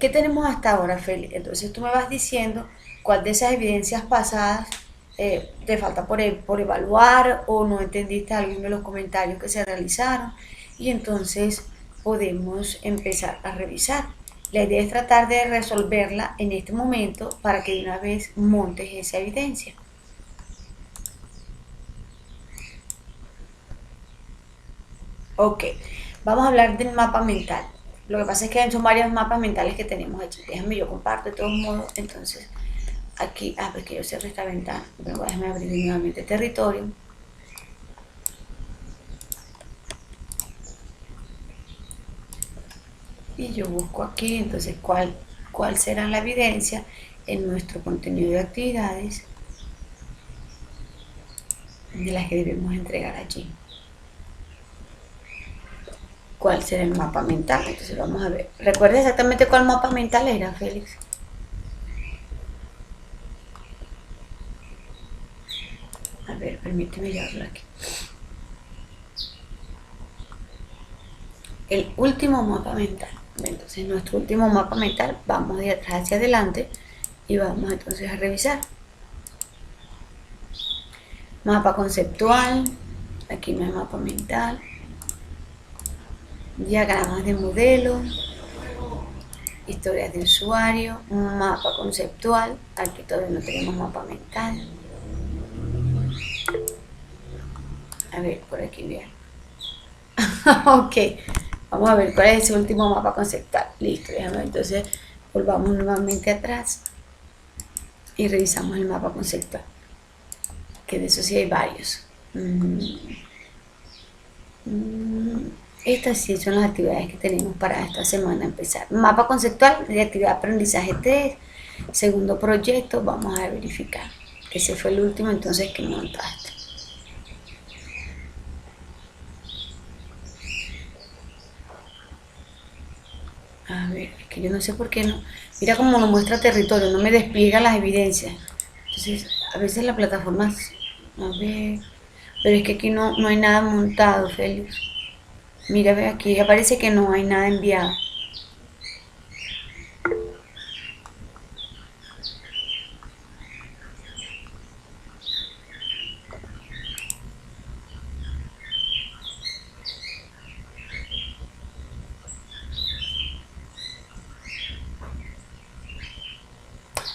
¿Qué tenemos hasta ahora, Félix? Entonces tú me vas diciendo cuál de esas evidencias pasadas te falta por evaluar o no entendiste alguno de los comentarios que se realizaron y entonces podemos empezar a revisar. La idea es tratar de resolverla en este momento para que de una vez montes esa evidencia. Ok, vamos a hablar del mapa mental. Lo que pasa es que son varios mapas mentales que tenemos aquí. Déjame yo comparto de todos modos. Entonces, aquí, porque yo cerré esta ventana. Luego déjame abrir nuevamente territorio. Y yo busco aquí, entonces, cuál será la evidencia en nuestro contenido de actividades de las que debemos entregar allí. ¿Cuál será el mapa mental? Entonces vamos a ver. ¿Recuerda exactamente cuál mapa mental era, Félix? A ver, permíteme llevarlo aquí. El último mapa mental. Entonces, nuestro último mapa mental, vamos de atrás hacia adelante y vamos entonces a revisar. Mapa conceptual, aquí no hay mapa mental. Diagramas de modelo, historias de usuario, mapa conceptual, aquí todavía no tenemos mapa mental. A ver, por aquí bien. Ok, vamos a ver cuál es ese último mapa conceptual. Listo, déjame entonces volvamos nuevamente atrás y revisamos el mapa conceptual, que de eso sí hay varios. Estas sí son las actividades que tenemos para esta semana empezar. Mapa conceptual de actividad de aprendizaje 3, segundo proyecto, vamos a verificar. Ese fue el último entonces que montaste. A ver, es que yo no sé por qué no. Mira cómo nos muestra territorio, no me despliega las evidencias. Entonces, a veces la plataforma. A ver. Pero es que aquí no hay nada montado, Félix. Mira, ve aquí, aparece que no hay nada enviado.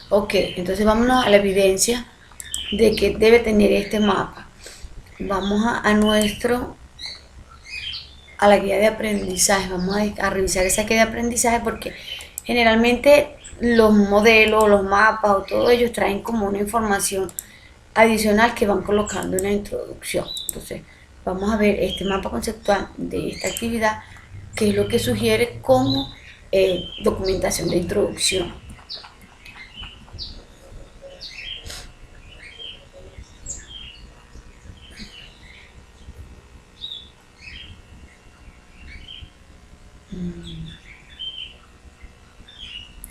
Ok, entonces vámonos a la evidencia de que debe tener este mapa. Vamos a la guía de aprendizaje, vamos a revisar esa guía de aprendizaje porque generalmente los modelos, los mapas o todo ellos traen como una información adicional que van colocando en la introducción. Entonces vamos a ver este mapa conceptual de esta actividad, que es lo que sugiere como documentación de introducción.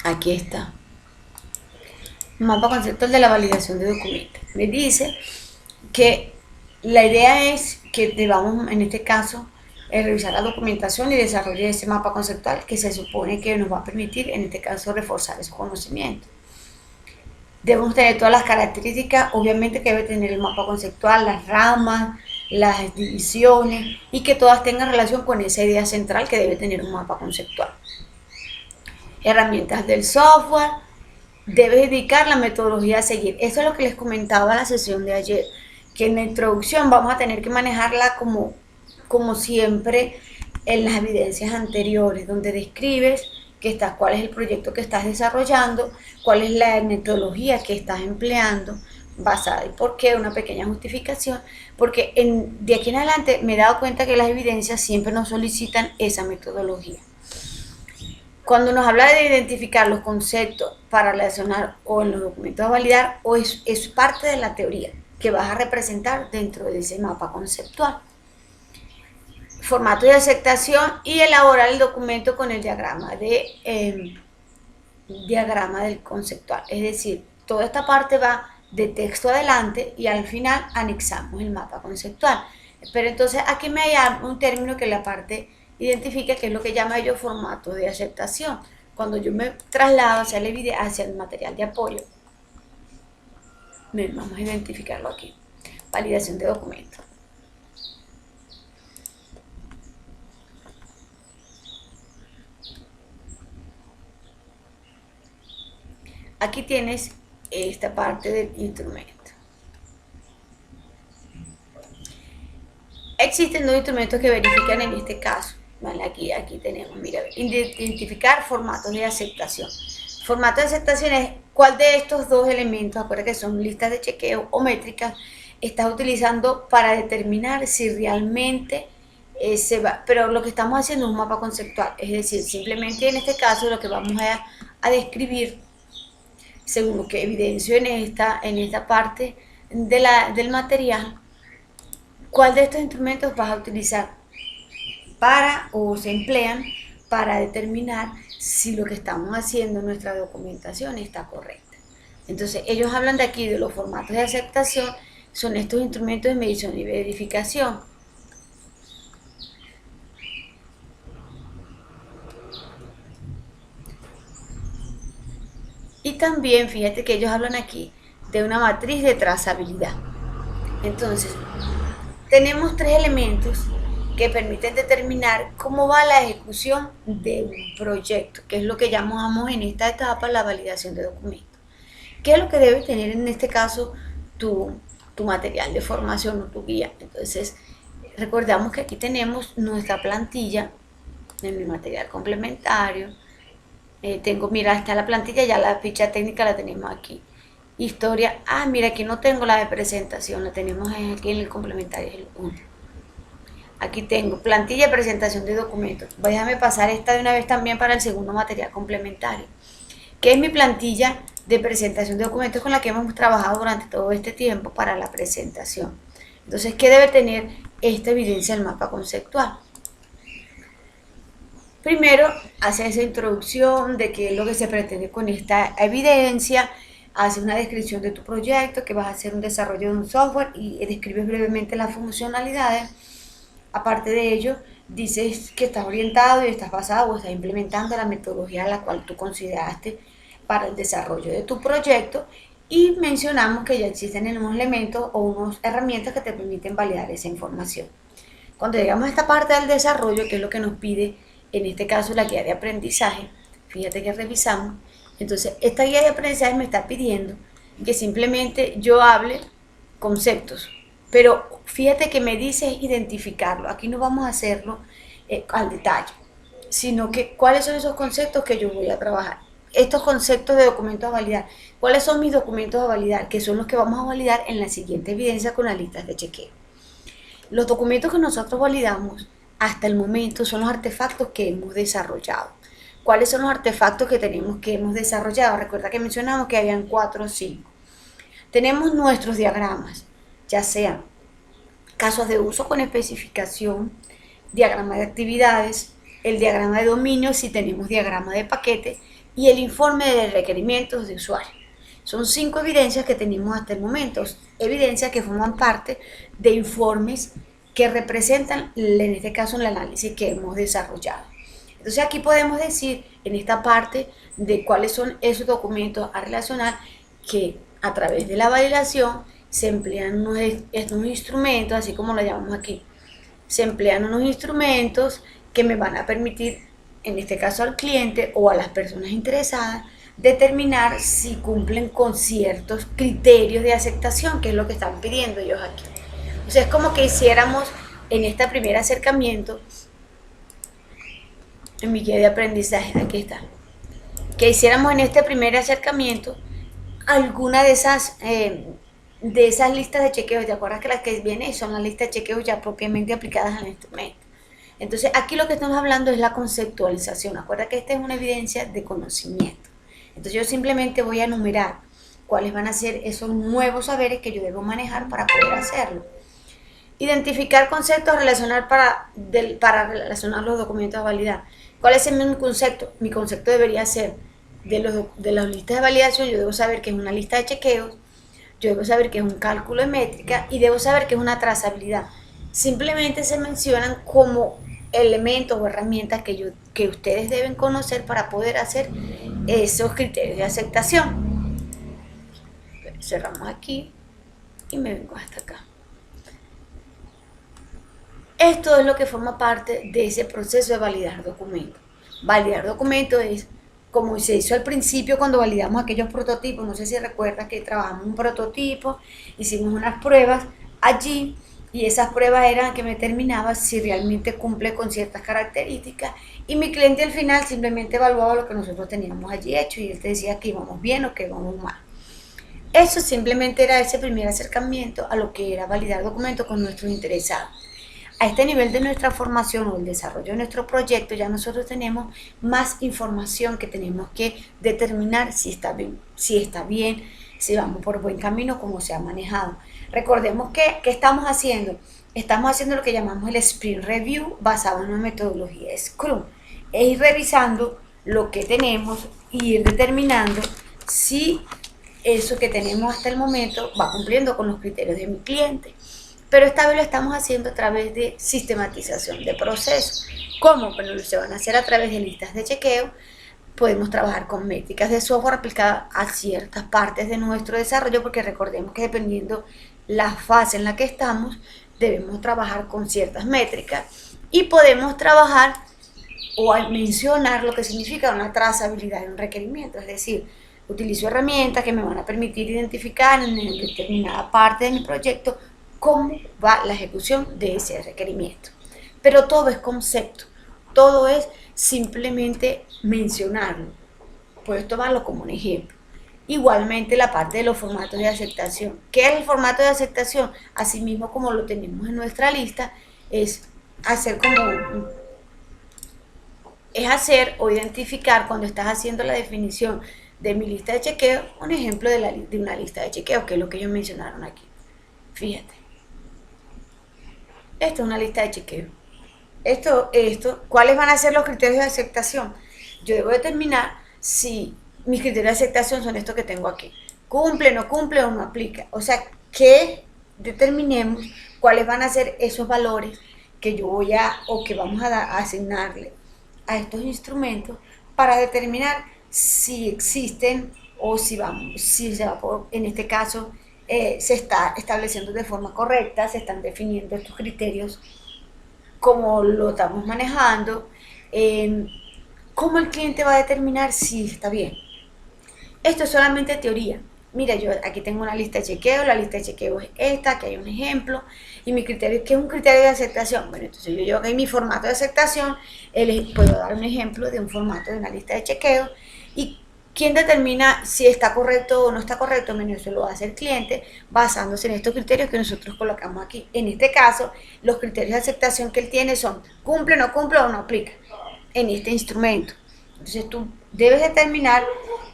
Aquí está. Mapa conceptual de la validación de documentos. Me dice que la idea es que debamos, en este caso, revisar la documentación y desarrollar ese mapa conceptual que se supone que nos va a permitir, en este caso, reforzar esos conocimientos. Debemos tener todas las características, obviamente que debe tener el mapa conceptual, las ramas, las divisiones y que todas tengan relación con esa idea central que debe tener un mapa conceptual. Herramientas del software, debes indicar la metodología a seguir. Eso es lo que les comentaba en la sesión de ayer, que en la introducción vamos a tener que manejarla como siempre en las evidencias anteriores, donde describes cuál es el proyecto que estás desarrollando, cuál es la metodología que estás empleando, basada y por qué, una pequeña justificación, porque de aquí en adelante me he dado cuenta que las evidencias siempre nos solicitan esa metodología. Cuando nos habla de identificar los conceptos para relacionar o en los documentos a validar, o es parte de la teoría que vas a representar dentro de ese mapa conceptual. Formato de aceptación y elaborar el documento con el diagrama del conceptual. Es decir, toda esta parte va de texto adelante y al final anexamos el mapa conceptual. Pero entonces aquí me hay un término que la parte identifica, que es lo que llama ellos formato de aceptación. cuando yo me traslado hacia el material de apoyo, vamos a identificarlo aquí, validación de documento. Aquí tienes esta parte del instrumento. Existen dos instrumentos que verifican en este caso. Vale, aquí tenemos, mira, identificar formatos de aceptación. Formato de aceptación es cuál de estos dos elementos, acuérdate que son listas de chequeo o métricas, estás utilizando para determinar si realmente se va. Pero lo que estamos haciendo es un mapa conceptual, es decir, simplemente en este caso lo que vamos a describir, según lo que evidencio en esta parte del material, cuál de estos instrumentos vas a utilizar para o se emplean para determinar si lo que estamos haciendo en nuestra documentación está correcta. Entonces ellos hablan de aquí de los formatos de aceptación, son estos instrumentos de medición y verificación. Y también fíjate que ellos hablan aquí de una matriz de trazabilidad. Entonces tenemos tres elementos que permiten determinar cómo va la ejecución de un proyecto, que es lo que llamamos en esta etapa la validación de documentos. ¿Qué es lo que debe tener en este caso tu material de formación o tu guía? Entonces, recordamos que aquí tenemos nuestra plantilla en mi material complementario. Mira, está la plantilla, ya la ficha técnica la tenemos aquí. Historia, mira, aquí no tengo la de presentación, la tenemos aquí en el complementario, es el 1. Aquí tengo plantilla de presentación de documentos. Déjame pasar esta de una vez también para el segundo material complementario, que es mi plantilla de presentación de documentos con la que hemos trabajado durante todo este tiempo para la presentación. Entonces, ¿qué debe tener esta evidencia del mapa conceptual? Primero, hace esa introducción de qué es lo que se pretende con esta evidencia, hace una descripción de tu proyecto, que vas a hacer un desarrollo de un software y describes brevemente las funcionalidades. Aparte de ello, dices que estás orientado y estás basado o estás implementando la metodología a la cual tú consideraste para el desarrollo de tu proyecto, y mencionamos que ya existen unos elementos o unas herramientas que te permiten validar esa información. Cuando llegamos a esta parte del desarrollo, que es lo que nos pide en este caso la guía de aprendizaje, fíjate que revisamos. Entonces, esta guía de aprendizaje me está pidiendo que simplemente yo hable conceptos, pero fíjate que me dice identificarlo. Aquí no vamos a hacerlo al detalle, sino que cuáles son esos conceptos que yo voy a trabajar. Estos conceptos de documentos a validar, ¿cuáles son mis documentos a validar? Que son los que vamos a validar en la siguiente evidencia con las listas de chequeo. Los documentos que nosotros validamos hasta el momento son los artefactos que hemos desarrollado. ¿Cuáles son los artefactos que hemos desarrollado? Recuerda que mencionamos que habían 4 o 5. Tenemos nuestros diagramas, ya sean casos de uso con especificación, diagrama de actividades, el diagrama de dominio si tenemos diagrama de paquete y el informe de requerimientos de usuario. Son 5 evidencias que tenemos hasta el momento, evidencias que forman parte de informes que representan, en este caso, el análisis que hemos desarrollado. Entonces aquí podemos decir en esta parte de cuáles son esos documentos a relacionar, que a través de la validación se emplean estos instrumentos, así como lo llamamos aquí. Se emplean unos instrumentos que me van a permitir, en este caso al cliente o a las personas interesadas, determinar si cumplen con ciertos criterios de aceptación, que es lo que están pidiendo ellos aquí. O sea, es como que hiciéramos en este primer acercamiento, en mi guía de aprendizaje, aquí está, que hiciéramos en este primer acercamiento alguna de esas listas de chequeos. ¿Te acuerdas que las que vienen son las listas de chequeos ya propiamente aplicadas al instrumento? Entonces aquí lo que estamos hablando es la conceptualización. Acuerda que esta es una evidencia de conocimiento. Entonces yo simplemente voy a enumerar cuáles van a ser esos nuevos saberes que yo debo manejar para poder hacerlo. Identificar conceptos a relacionar para relacionar los documentos a validar. ¿Cuál es mi concepto? Mi concepto debería ser de las listas de validación. Yo debo saber que es una lista de chequeos, yo debo saber que es un cálculo de métrica y debo saber que es una trazabilidad. Simplemente se mencionan como elementos o herramientas que ustedes deben conocer para poder hacer esos criterios de aceptación. Cerramos aquí y me vengo hasta acá. Esto es lo que forma parte de ese proceso de validar documentos. Validar documentos es como se hizo al principio cuando validamos aquellos prototipos. No sé si recuerdas que trabajamos un prototipo, hicimos unas pruebas allí y esas pruebas eran que me determinaba si realmente cumple con ciertas características y mi cliente al final simplemente evaluaba lo que nosotros teníamos allí hecho y él te decía que íbamos bien o que íbamos mal. Eso simplemente era ese primer acercamiento a lo que era validar documentos con nuestros interesados. A este nivel de nuestra formación o el desarrollo de nuestro proyecto ya nosotros tenemos más información que tenemos que determinar si está bien, si vamos por buen camino, cómo se ha manejado. Recordemos que ¿qué estamos haciendo? Estamos haciendo lo que llamamos el Sprint Review basado en una metodología Scrum. Es ir revisando lo que tenemos y ir determinando si eso que tenemos hasta el momento va cumpliendo con los criterios de mi cliente. Pero esta vez lo estamos haciendo a través de sistematización de procesos. ¿Cómo? Bueno, se van a hacer a través de listas de chequeo. Podemos trabajar con métricas de software aplicadas a ciertas partes de nuestro desarrollo, porque recordemos que dependiendo la fase en la que estamos, debemos trabajar con ciertas métricas y podemos trabajar o mencionar lo que significa una trazabilidad de un requerimiento, es decir, utilizo herramientas que me van a permitir identificar en determinada parte de mi proyecto cómo va la ejecución de ese requerimiento. Pero todo es concepto, todo es simplemente mencionarlo. Puedes tomarlo como un ejemplo. Igualmente la parte de los formatos de aceptación. ¿Qué es el formato de aceptación? Asimismo como lo tenemos en nuestra lista, es hacer o identificar cuando estás haciendo la definición de mi lista de chequeo, un ejemplo de una lista de chequeo, que es lo que ellos mencionaron aquí. Fíjate. Esto es una lista de chequeo. ¿Cuáles van a ser los criterios de aceptación? Yo debo determinar si mis criterios de aceptación son estos que tengo aquí. ¿Cumple, no cumple o no aplica? O sea, que determinemos cuáles van a ser esos valores que yo voy a, o que vamos a asignarle a estos instrumentos para determinar si existen o si se va por, en este caso, se está estableciendo de forma correcta, se están definiendo estos criterios, cómo lo estamos manejando, cómo el cliente va a determinar si está bien. Esto es solamente teoría. Mira, yo aquí tengo una lista de chequeo, la lista de chequeo es esta, aquí hay un ejemplo, y mi criterio, ¿qué es un criterio de aceptación? Bueno, entonces yo llevo aquí mi formato de aceptación, puedo dar un ejemplo de un formato de una lista de chequeo, y ¿quién determina si está correcto o no está correcto? Bueno, eso lo hace el cliente basándose en estos criterios que nosotros colocamos aquí. En este caso, los criterios de aceptación que él tiene son cumple, no cumple o no aplica en este instrumento. Entonces tú debes determinar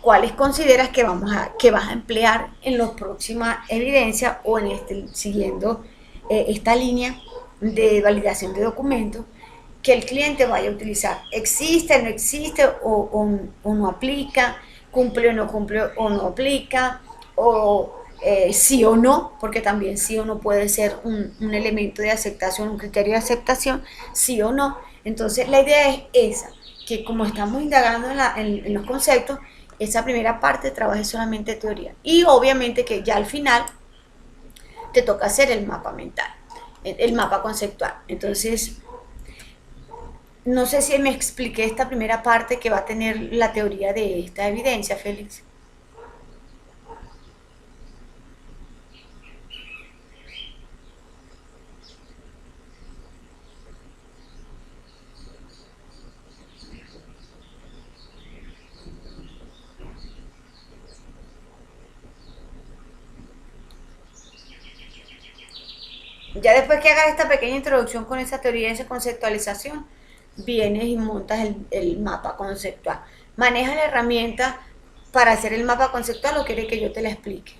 cuáles consideras que vas a emplear en la próxima evidencia o en siguiendo esta línea de validación de documentos que el cliente vaya a utilizar. ¿Existe, no existe o no aplica? ¿Cumple o no aplica? O sí o no, porque también sí o no puede ser un elemento de aceptación, un criterio de aceptación, sí o no. Entonces la idea es esa, que como estamos indagando en los conceptos, esa primera parte trabaje solamente teoría. Y obviamente que ya al final te toca hacer el mapa mental, el mapa conceptual. Entonces, no sé si me expliqué esta primera parte que va a tener la teoría de esta evidencia, Félix. Ya después que hagas esta pequeña introducción con esa teoría y esa conceptualización, vienes y montas el mapa conceptual. Maneja la herramienta para hacer el mapa conceptual o quiere que yo te la explique.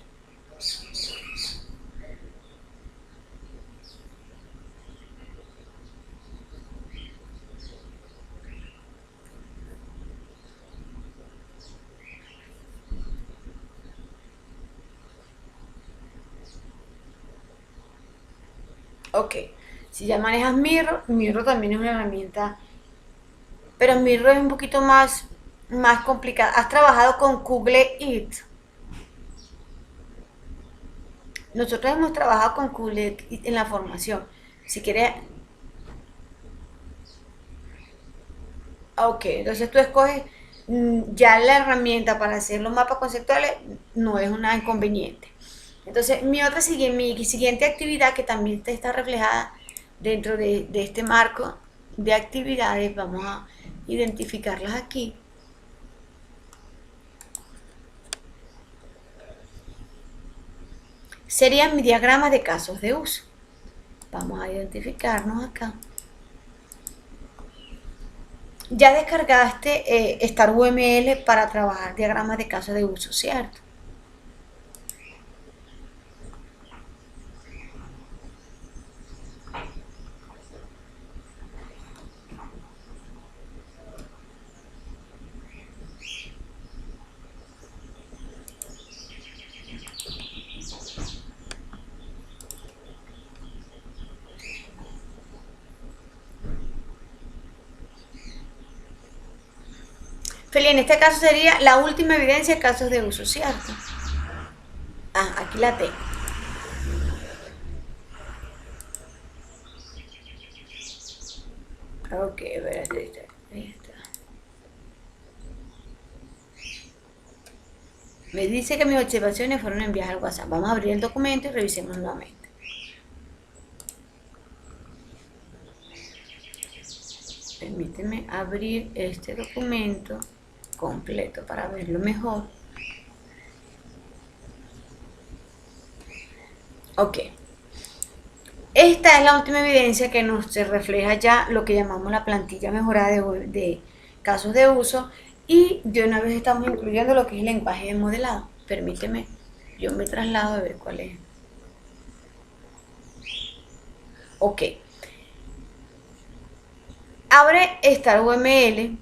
Ok, Si ya manejas Miro, Miro también es una herramienta, pero Miro es un poquito más complicada. ¿Has trabajado con Google Eat? Nosotros hemos trabajado con Google Eat en la formación. Si quieres, ok, entonces tú escoges ya la herramienta para hacer los mapas conceptuales, no es una inconveniente. Entonces, mi siguiente actividad, que también está reflejada dentro de este marco de actividades, vamos a identificarlas aquí. Serían mi diagrama de casos de uso. Vamos a identificarnos acá. Ya descargaste StarUML para trabajar diagramas de casos de uso, ¿cierto? Feli, en este caso sería la última evidencia de casos de uso, ¿cierto? Ah, aquí la tengo. Ok, a ver, ahí está. Me dice que mis observaciones fueron enviadas al WhatsApp. Vamos a abrir el documento y revisemos nuevamente. Permíteme abrir este documento completo para verlo mejor. Ok. Esta es la última evidencia que nos refleja ya lo que llamamos la plantilla mejorada de casos de uso, y de una vez estamos incluyendo lo que es el lenguaje de modelado. Permíteme, yo me traslado a ver cuál es. Ok. Abre StarUML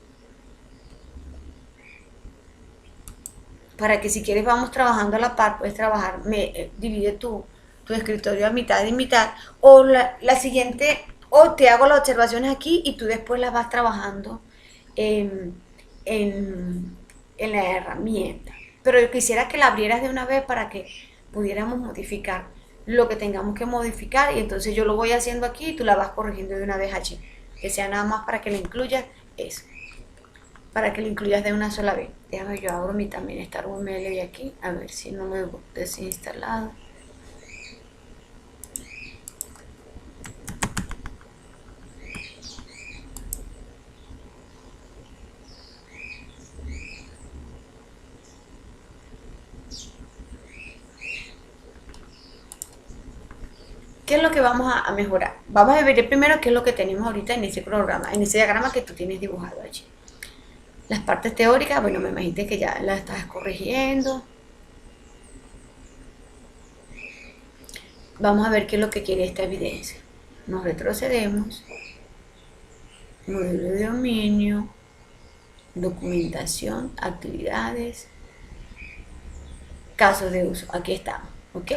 para que si quieres vamos trabajando a la par, puedes trabajar, divide tu escritorio a mitad y mitad, o la siguiente, o te hago las observaciones aquí y tú después las vas trabajando en, en la herramienta. Pero yo quisiera que la abrieras de una vez para que pudiéramos modificar lo que tengamos que modificar, y entonces yo lo voy haciendo aquí y tú la vas corrigiendo de una vez allí. Que sea nada más para que la incluyas eso. Para que lo incluyas de una sola vez. Déjame, yo abro mi también StarUML de aquí, a ver si no lo he desinstalado. ¿Qué es lo que vamos a mejorar? Vamos a ver primero qué es lo que tenemos ahorita en ese programa, en ese diagrama que tú tienes dibujado allí. Las partes teóricas, bueno, me imagino que ya las estás corrigiendo. Vamos a ver qué es lo que quiere esta evidencia. Nos retrocedemos. Modelo de dominio, documentación, actividades, casos de uso. Aquí estamos, ¿ok?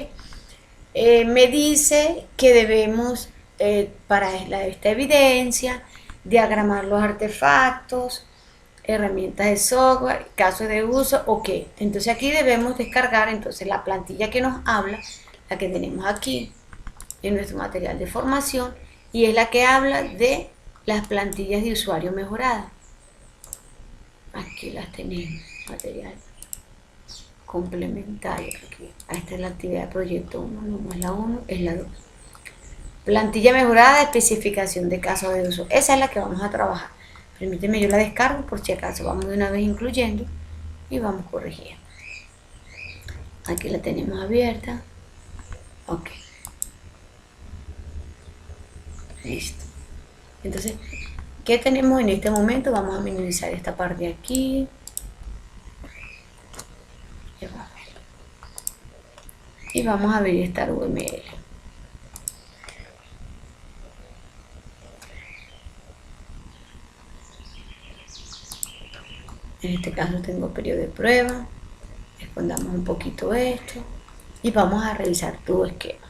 Me dice que debemos, para esta evidencia, diagramar los artefactos, herramientas de software, casos de uso, ok. Entonces aquí debemos descargar entonces la plantilla que nos habla, la que tenemos aquí en nuestro material de formación, y es la que habla de las plantillas de usuario mejoradas. Aquí las tenemos, material complementario. Aquí. Esta es la actividad de proyecto 1, no es la 1, es la 2. Plantilla mejorada, especificación de casos de uso. Esa es la que vamos a trabajar. Permíteme, yo la descargo por si acaso. Vamos de una vez incluyendo y vamos corrigiendo. Aquí la tenemos abierta. Ok. Listo. Entonces, ¿qué tenemos en este momento? Vamos a minimizar esta parte de aquí. Y vamos a ver StarUML. En este caso tengo periodo de prueba. Escondamos un poquito esto y vamos a revisar tu esquema.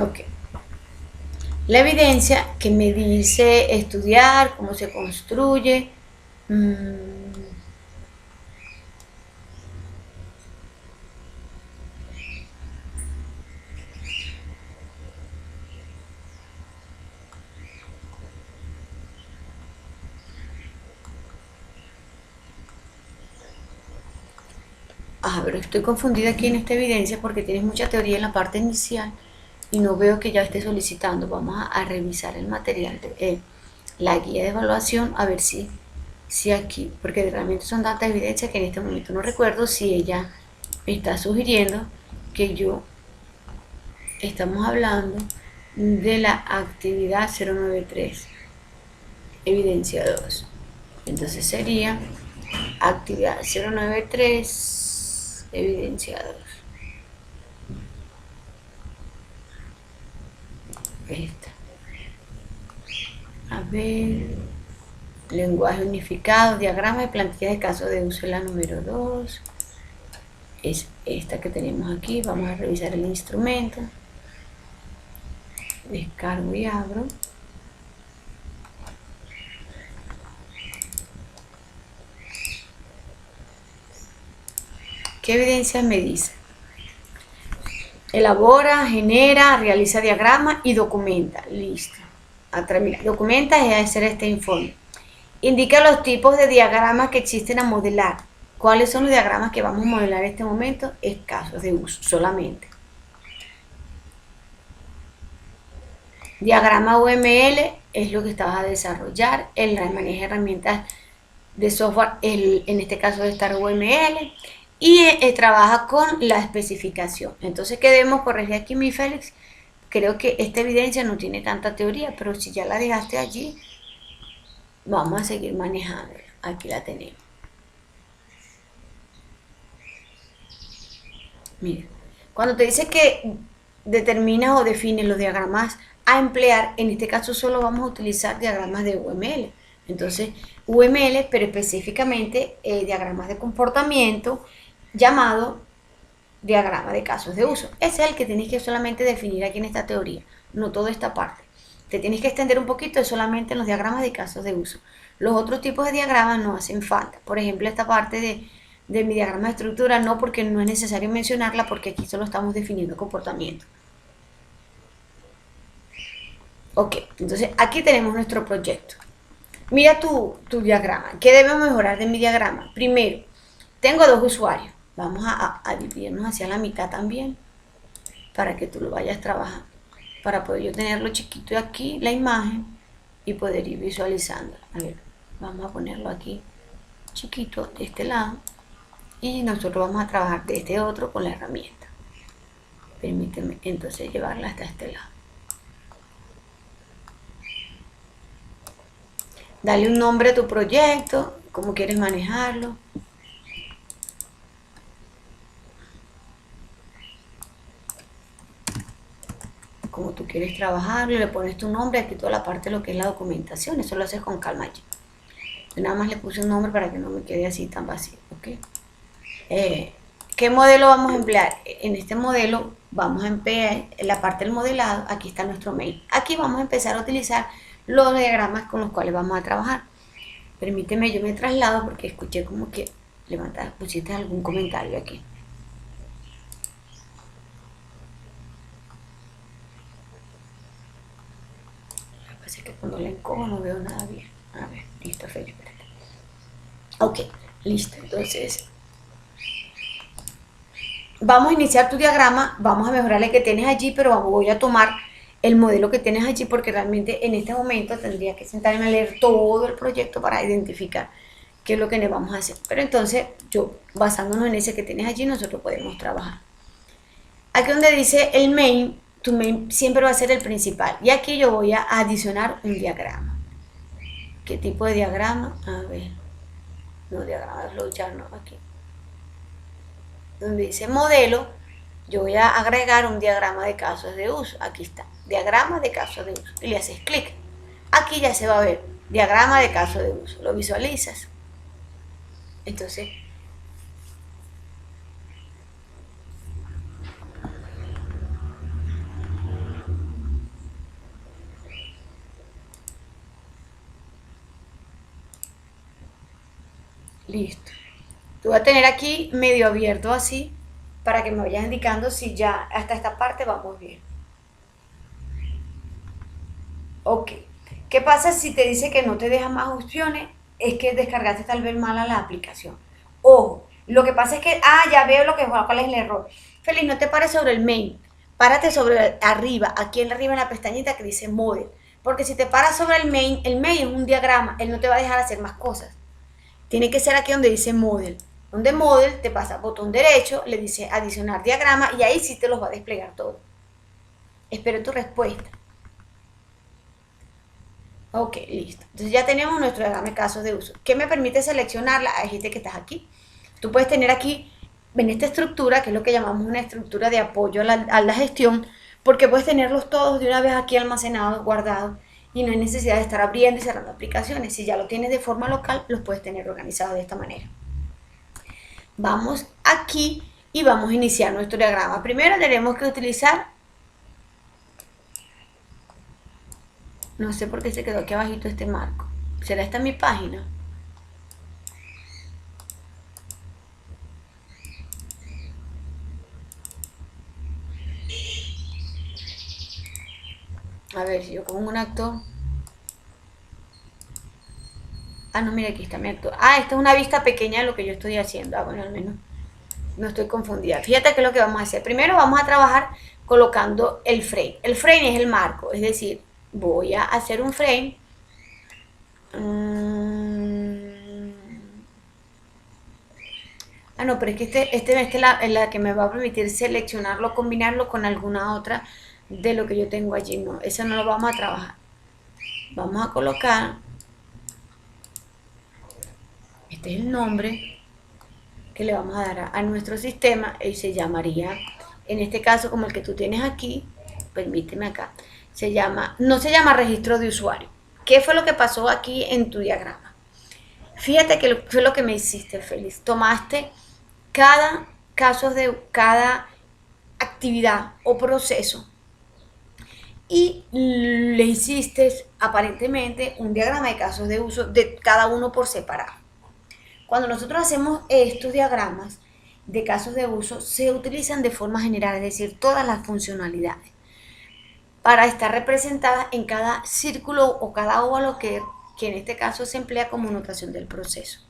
Ok. La evidencia que me dice estudiar, cómo se construye. Pero estoy confundida aquí en esta evidencia porque tienes mucha teoría en la parte inicial y no veo que ya esté solicitando. Vamos a revisar el material, la guía de evaluación, a ver si aquí, porque realmente son tantas evidencias que en este momento no recuerdo si ella me está sugiriendo que estamos hablando de la actividad 093, evidencia 2. Entonces sería actividad 093, evidencia 2. Esta. A ver, lenguaje unificado, diagrama de plantilla de casos de uso, la número 2. Es esta que tenemos aquí. Vamos a revisar el instrumento. Descargo y abro. ¿Qué evidencias me dice? Elabora, genera, realiza diagrama y documenta. Listo. Mira, documenta es hacer este informe. Indica los tipos de diagramas que existen a modelar. ¿Cuáles son los diagramas que vamos a modelar en este momento? Escasos de uso solamente. Diagrama UML es lo que estabas a desarrollar. El manejo de herramientas de software, en este caso de Star UML. Y trabaja con la especificación. Entonces, ¿qué debemos corregir aquí, mi Félix? Creo que esta evidencia no tiene tanta teoría, pero si ya la dejaste allí, vamos a seguir manejándola. Aquí la tenemos. Mira, cuando te dice que determinas o defines los diagramas a emplear, en este caso solo vamos a utilizar diagramas de UML. Entonces, UML, pero específicamente diagramas de comportamiento, llamado diagrama de casos de uso. Ese es el que tienes que solamente definir aquí en esta teoría, no toda esta parte. Te tienes que extender un poquito solamente en los diagramas de casos de uso. Los otros tipos de diagramas no hacen falta. Por ejemplo, esta parte de mi diagrama de estructura no, porque no es necesario mencionarla, porque aquí solo estamos definiendo comportamiento. Ok, entonces aquí tenemos nuestro proyecto. Mira tu diagrama. ¿Qué debemos mejorar de mi diagrama? Primero, tengo dos usuarios. Vamos a dividirnos hacia la mitad también, para que tú lo vayas trabajando, para poder yo tenerlo chiquito aquí, la imagen, y poder ir visualizando. A ver, vamos a ponerlo aquí chiquito de este lado, y nosotros vamos a trabajar de este otro con la herramienta. Permíteme entonces llevarla hasta este lado. Dale un nombre a tu proyecto, cómo quieres manejarlo. Como tú quieres trabajarlo, le pones tu nombre, aquí toda la parte de lo que es la documentación, eso lo haces con calma ya. Yo nada más le puse un nombre para que no me quede así tan vacío, ¿ok? ¿Qué modelo vamos a emplear? En este modelo vamos a emplear, en la parte del modelado, aquí está nuestro mail. Aquí vamos a empezar a utilizar los diagramas con los cuales vamos a trabajar. Permíteme, yo me traslado porque escuché como que pusiste algún comentario aquí. Lo que pasa es que cuando le encojo no veo nada bien. A ver, listo, Felipe, espérate. Ok, listo, entonces vamos a iniciar tu diagrama, vamos a mejorar el que tienes allí, pero voy a tomar el modelo que tienes allí porque realmente en este momento tendría que sentarme a leer todo el proyecto para identificar qué es lo que le vamos a hacer. Pero entonces, basándonos en ese que tienes allí, nosotros podemos trabajar. Aquí donde dice el main, tu main siempre va a ser el principal. Y aquí yo voy a adicionar un diagrama. ¿Qué tipo de diagrama? A ver, no, diagrama de flowchart, no, aquí. Donde dice modelo, yo voy a agregar un diagrama de casos de uso. Aquí está, diagrama de casos de uso. Y le haces clic. Aquí ya se va a ver diagrama de casos de uso. Lo visualizas. Entonces, Listo. Tú vas a tener aquí medio abierto así para que me vayas indicando si ya hasta esta parte vamos bien. Ok. ¿Qué pasa si te dice que no te deja más opciones? Es que descargaste tal vez mala la aplicación. Ojo, lo que pasa es que, ya veo lo que cuál es el error. Feliz, no te pares sobre el main. Párate sobre arriba, aquí en arriba en la pestañita que dice model. Porque si te paras sobre el main es un diagrama, él no te va a dejar hacer más cosas. Tiene que ser aquí donde dice model. Donde model te pasa botón derecho, le dice adicionar diagrama y ahí sí te los va a desplegar todo. Espero tu respuesta. Ok, listo. Entonces ya tenemos nuestro diagrama de casos de uso. ¿Qué me permite seleccionarla? Dijiste que estás aquí. Tú puedes tener aquí, en esta estructura, que es lo que llamamos una estructura de apoyo a la gestión, porque puedes tenerlos todos de una vez aquí almacenados, guardados, y no hay necesidad de estar abriendo y cerrando aplicaciones. Si ya lo tienes de forma local, los puedes tener organizados de esta manera. Vamos aquí y vamos a iniciar nuestro diagrama. Primero tenemos que utilizar, no sé por qué se quedó aquí abajito este marco. ¿Será esta mi página? A ver, si yo pongo un acto. No, mira, aquí está mi acto. Esta es una vista pequeña de lo que yo estoy haciendo. Bueno, al menos no estoy confundida. Fíjate qué es lo que vamos a hacer. Primero vamos a trabajar colocando el frame. El frame es el marco, es decir, voy a hacer un frame. No, pero es que este es la que me va a permitir seleccionarlo, combinarlo con alguna otra de lo que yo tengo allí. No, eso no lo vamos a trabajar. Vamos a colocar, este es el nombre que le vamos a dar a nuestro sistema y se llamaría, en este caso como el que tú tienes aquí, permíteme acá, no se llama registro de usuario. ¿Qué fue lo que pasó aquí en tu diagrama? Fíjate que fue lo que me hiciste, Félix. Tomaste cada actividad o proceso y le hiciste aparentemente un diagrama de casos de uso de cada uno por separado. Cuando nosotros hacemos estos diagramas de casos de uso, se utilizan de forma general, es decir, todas las funcionalidades, para estar representadas en cada círculo o cada óvalo que en este caso se emplea como notación del proceso.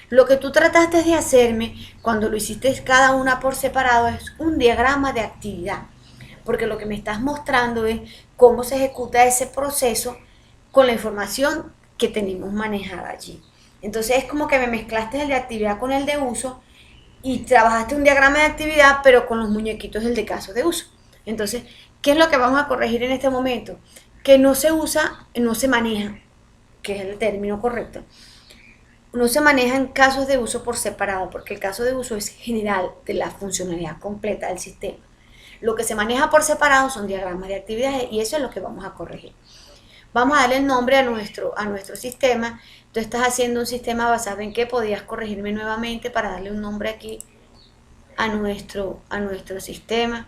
Lo que tú trataste de hacerme cuando lo hiciste cada una por separado es un diagrama de actividad, porque lo que me estás mostrando es cómo se ejecuta ese proceso con la información que tenemos manejada allí. Entonces es como que me mezclaste el de actividad con el de uso y trabajaste un diagrama de actividad pero con los muñequitos del de caso de uso. Entonces, ¿qué es lo que vamos a corregir en este momento? Que no se usa, no se maneja, que es el término correcto, no se maneja en casos de uso por separado, porque el caso de uso es general de la funcionalidad completa del sistema. Lo que se maneja por separado son diagramas de actividades y eso es lo que vamos a corregir. Vamos a darle el nombre a nuestro sistema. Tú estás haciendo un sistema basado en qué, podías corregirme nuevamente para darle un nombre aquí a nuestro sistema.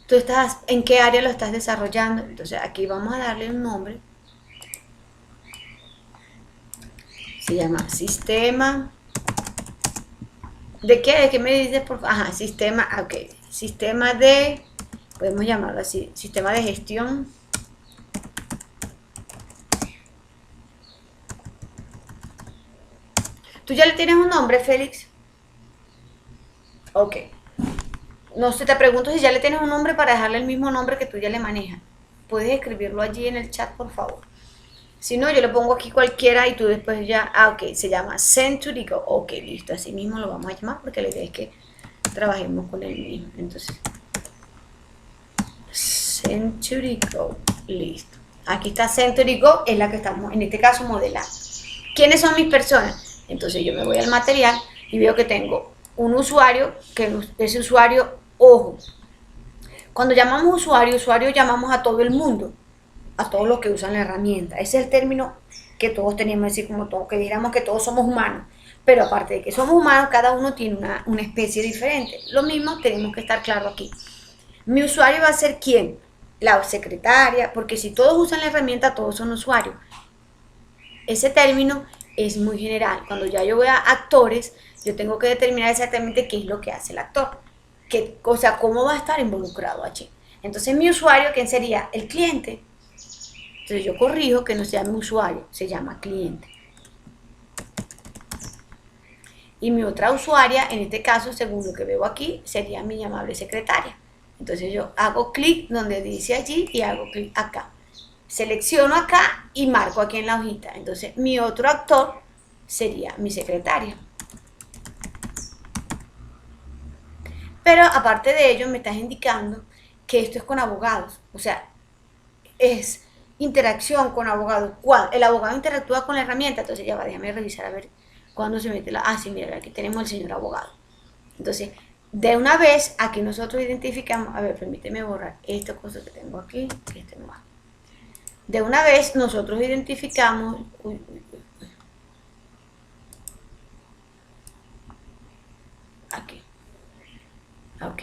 Tú estás, ¿en qué área lo estás desarrollando? Entonces aquí vamos a darle un nombre. Se llama sistema. ¿De qué? ¿De qué me dices? Sistema, ok. Sistema de, podemos llamarlo así, sistema de gestión. ¿Tú ya le tienes un nombre, Félix? Ok. No sé, te pregunto si ya le tienes un nombre para dejarle el mismo nombre que tú ya le manejas. Puedes escribirlo allí en el chat, por favor. Si no, yo le pongo aquí cualquiera y tú después ya... ok, se llama Century Go. Ok, listo, así mismo lo vamos a llamar porque la idea es que trabajemos con el mismo. Entonces, Century Go, listo. Aquí está Century Go, es la que estamos, en este caso, modelando. ¿Quiénes son mis personas? Entonces yo me voy al material y veo que tengo un usuario, que ese usuario, ojo, cuando llamamos usuario llamamos a todo el mundo, a todos los que usan la herramienta. Ese es el término que todos tenemos, es decir, como todo, que dijéramos que todos somos humanos. Pero aparte de que somos humanos, cada uno tiene una especie diferente. Lo mismo tenemos que estar claro aquí. Mi usuario va a ser ¿quién? La secretaria, porque si todos usan la herramienta, todos son usuarios. Ese término es muy general. Cuando ya yo voy a actores, yo tengo que determinar exactamente qué es lo que hace el actor, o sea, cómo va a estar involucrado allí. Entonces mi usuario, ¿quién sería? El cliente. Entonces yo corrijo que no se llame usuario, se llama cliente. Y mi otra usuaria, en este caso, según lo que veo aquí, sería mi amable secretaria. Entonces yo hago clic donde dice allí y hago clic acá. Selecciono acá y marco aquí en la hojita. Entonces mi otro actor sería mi secretaria. Pero aparte de ello me estás indicando que esto es con abogados. O sea, es interacción con abogados. El abogado interactúa con la herramienta. Entonces ya va, déjame revisar a ver cuándo se mete la... Ah, sí, mira, aquí tenemos el señor abogado. Entonces, de una vez, aquí nosotros identificamos... A ver, permíteme borrar esta cosa que tengo aquí, que este no va. De una vez nosotros identificamos... Aquí. Ok.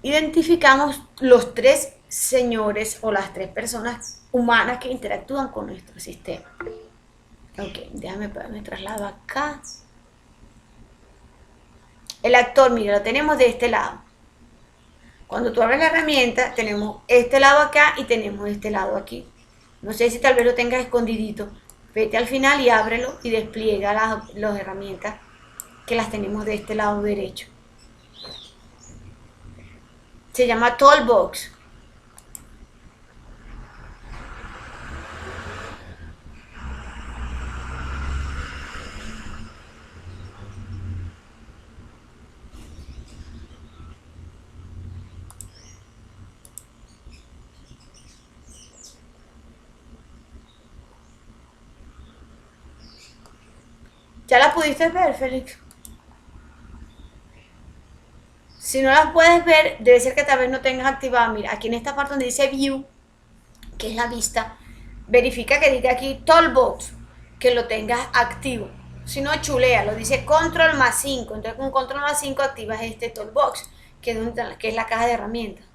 Identificamos los tres señores o las tres personas humanas que interactúan con nuestro sistema. Ok, déjame me traslado acá. El actor, mira, lo tenemos de este lado. Cuando tú abres la herramienta, tenemos este lado acá y tenemos este lado aquí. No sé si tal vez lo tengas escondidito. Vete al final y ábrelo y despliega las herramientas que las tenemos de este lado derecho. Se llama Toolbox. ¿Ya la pudiste ver, Félix? Si no las puedes ver, debe ser que tal vez no tengas activada. Mira, aquí en esta parte donde dice View, que es la vista, verifica que diga aquí Toolbox, que lo tengas activo. Si no, chulea, lo dice Control más 5. Entonces con Control más 5 activas este Toolbox, que es la caja de herramientas.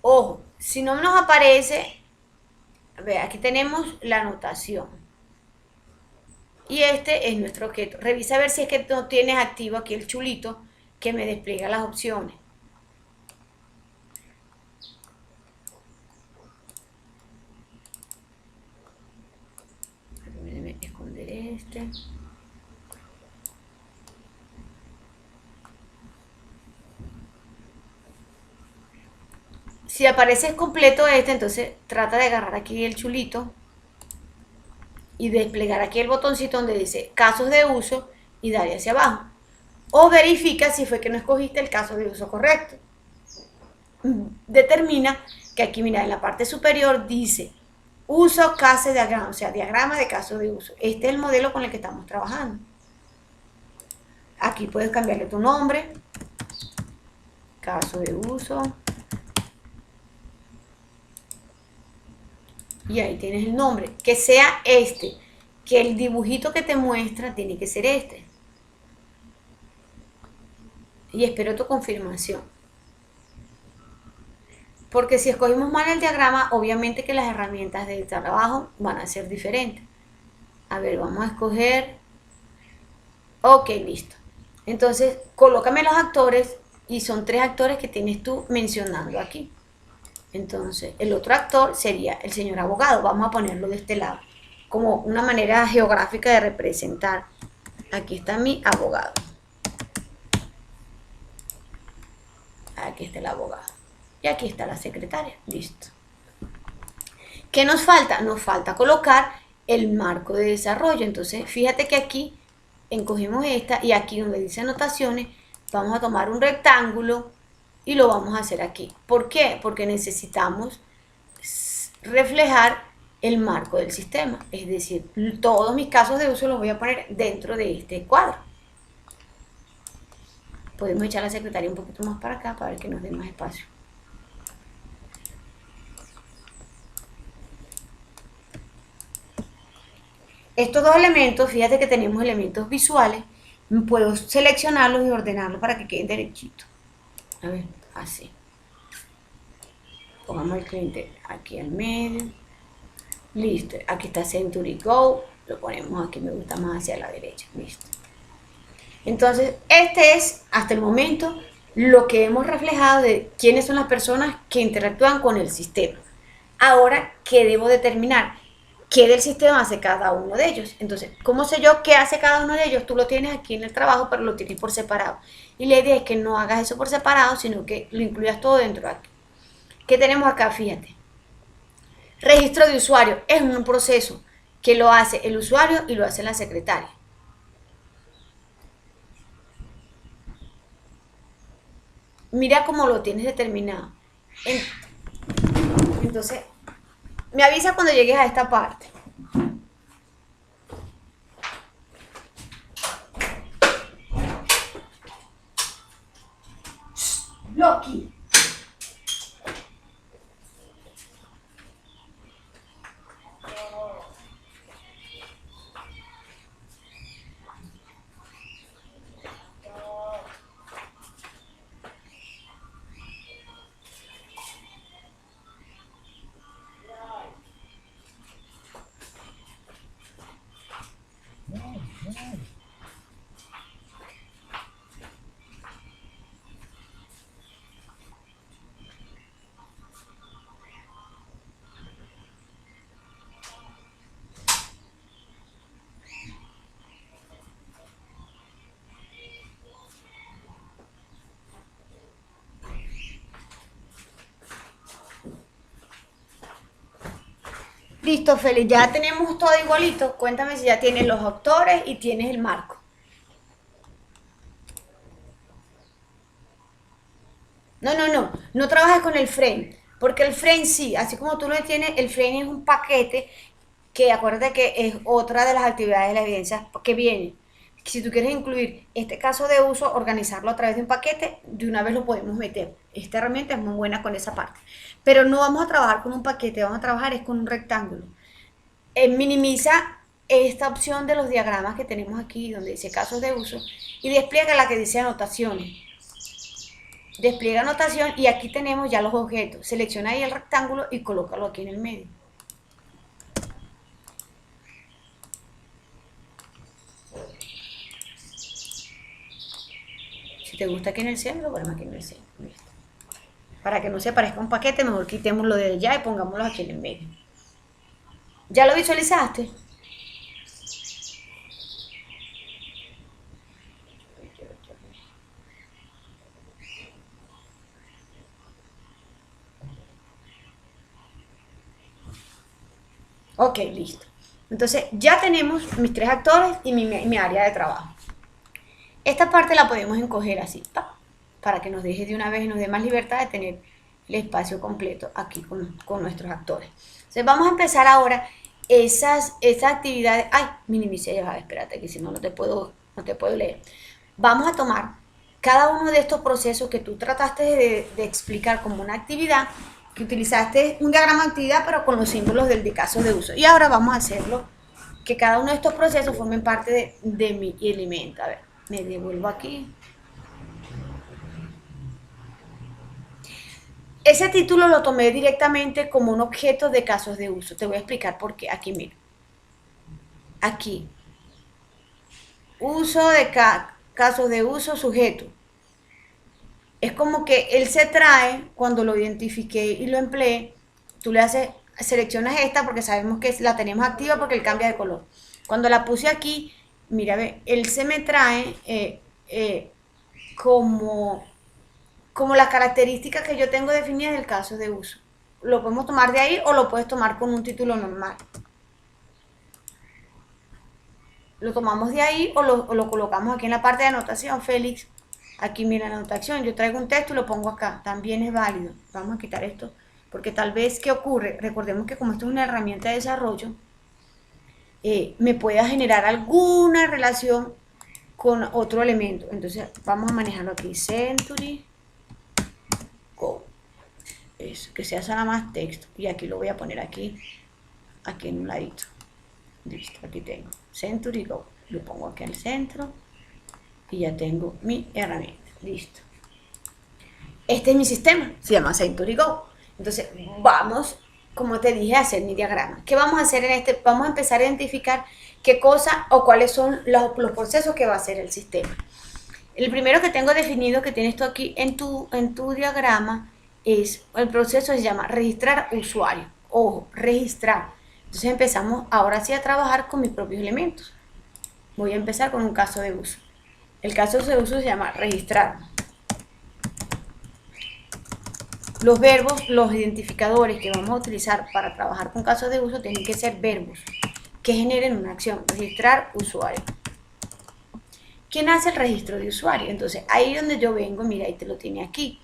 Ojo, si no nos aparece, a ver, aquí tenemos la anotación. Y este es nuestro objeto. Revisa a ver si es que no tienes activo aquí el chulito que me despliega las opciones. Déjame esconder este. Si aparece completo este, entonces trata de agarrar aquí el chulito y desplegar aquí el botoncito donde dice casos de uso y darle hacia abajo. O verifica si fue que no escogiste el caso de uso correcto. Determina que aquí, mira, en la parte superior dice uso case diagrama, o sea, diagrama de caso de uso. Este es el modelo con el que estamos trabajando. Aquí puedes cambiarle tu nombre, caso de uso. Y ahí tienes el nombre, que sea este, que el dibujito que te muestra tiene que ser este. Y espero tu confirmación. Porque si escogimos mal el diagrama, obviamente que las herramientas de trabajo van a ser diferentes. A ver, vamos a escoger. Ok, listo. Entonces, colócame los actores y son tres actores que tienes tú mencionando aquí. Entonces, el otro actor sería el señor abogado. Vamos a ponerlo de este lado, como una manera geográfica de representar. Aquí está mi abogado. Aquí está el abogado. Y aquí está la secretaria. Listo. ¿Qué nos falta? Nos falta colocar el marco de desarrollo. Entonces, fíjate que aquí encogemos esta y aquí donde dice anotaciones, vamos a tomar un rectángulo y lo vamos a hacer aquí. ¿Por qué? Porque necesitamos reflejar el marco del sistema. Es decir, todos mis casos de uso los voy a poner dentro de este cuadro. Podemos echar a la secretaria un poquito más para acá para que nos dé más espacio. Estos dos elementos, fíjate que tenemos elementos visuales, puedo seleccionarlos y ordenarlos para que queden derechitos. A ver, así. Pongamos el cliente aquí al medio. Listo, aquí está Century Go, lo ponemos aquí, me gusta más hacia la derecha. Listo. Entonces, este es, hasta el momento, lo que hemos reflejado de quiénes son las personas que interactúan con el sistema. Ahora, ¿qué debo determinar? ¿Qué del sistema hace cada uno de ellos? Entonces, ¿cómo sé yo qué hace cada uno de ellos? Tú lo tienes aquí en el trabajo, pero lo tienes por separado. Y la idea es que no hagas eso por separado, sino que lo incluyas todo dentro de aquí. ¿Qué tenemos acá? Fíjate. Registro de usuario. Es un proceso que lo hace el usuario y lo hace la secretaria. Mira cómo lo tienes determinado. Entonces, me avisa cuando llegues a esta parte. Loki. Listo, Félix, ya tenemos todo igualito. Cuéntame si ya tienes los autores y tienes el marco. No trabajes con el frame, porque el frame sí, así como tú lo tienes, el frame es un paquete que acuérdate que es otra de las actividades de la evidencia que viene. Si tú quieres incluir este caso de uso, organizarlo a través de un paquete, de una vez lo podemos meter. Esta herramienta es muy buena con esa parte. Pero no vamos a trabajar con un paquete, vamos a trabajar es con un rectángulo. Minimiza esta opción de los diagramas que tenemos aquí, donde dice casos de uso, y despliega la que dice anotaciones. Despliega anotación y aquí tenemos ya los objetos. Selecciona ahí el rectángulo y colócalo aquí en el medio. Si te gusta aquí en el centro, lo ponemos aquí en el centro. Listo. Para que no se parezca un paquete, mejor quitémoslo de allá y pongámoslo aquí en el medio. ¿Ya lo visualizaste? Ok, listo. Entonces ya tenemos mis tres actores y mi área de trabajo. Esta parte la podemos encoger así, para que nos deje de una vez y nos dé más libertad de tener el espacio completo aquí con nuestros actores. Entonces vamos a empezar ahora esas actividades. Ay, minimicé ya, espérate que si no, no te puedo leer. Vamos a tomar cada uno de estos procesos que tú trataste de explicar como una actividad, que utilizaste un diagrama de actividad pero con los símbolos del caso de uso. Y ahora vamos a hacerlo, que cada uno de estos procesos formen parte de mi elemento. A ver, me devuelvo aquí. Ese título lo tomé directamente como un objeto de casos de uso. Te voy a explicar por qué. Aquí, mira. Aquí. Uso de casos de uso sujeto. Es como que él se trae, cuando lo identifiqué y lo empleé, tú le haces, seleccionas esta porque sabemos que la tenemos activa porque él cambia de color. Cuando la puse aquí, mira, ve, él se me trae como, como la característica que yo tengo definida del caso de uso. Lo podemos tomar de ahí o lo puedes tomar con un título normal. Lo tomamos de ahí o lo colocamos aquí en la parte de anotación, Félix. Aquí mira la anotación, yo traigo un texto y lo pongo acá, también es válido. Vamos a quitar esto, porque tal vez, ¿qué ocurre? Recordemos que como esto es una herramienta de desarrollo, me pueda generar alguna relación con otro elemento. Entonces vamos a manejarlo aquí, Century Go. Eso, que sea nada más texto. Y aquí lo voy a poner aquí en un ladito. Listo, aquí tengo Century Go. Lo pongo aquí al centro y ya tengo mi herramienta. Listo. Este es mi sistema, se llama Century Go. Entonces, vamos, como te dije, a hacer mi diagrama. ¿Qué vamos a hacer en este? Vamos a empezar a identificar qué cosa o cuáles son los procesos que va a hacer el sistema. El primero que tengo definido, que tienes tú aquí en tu diagrama, es el proceso, se llama registrar usuario. Ojo, registrar. Entonces empezamos ahora sí a trabajar con mis propios elementos. Voy a empezar con un caso de uso. El caso de uso se llama registrar. Los verbos, los identificadores que vamos a utilizar para trabajar con casos de uso tienen que ser verbos que generen una acción. Registrar usuario. ¿Quién hace el registro de usuario? Entonces ahí donde yo vengo, mira, ahí te lo tiene aquí.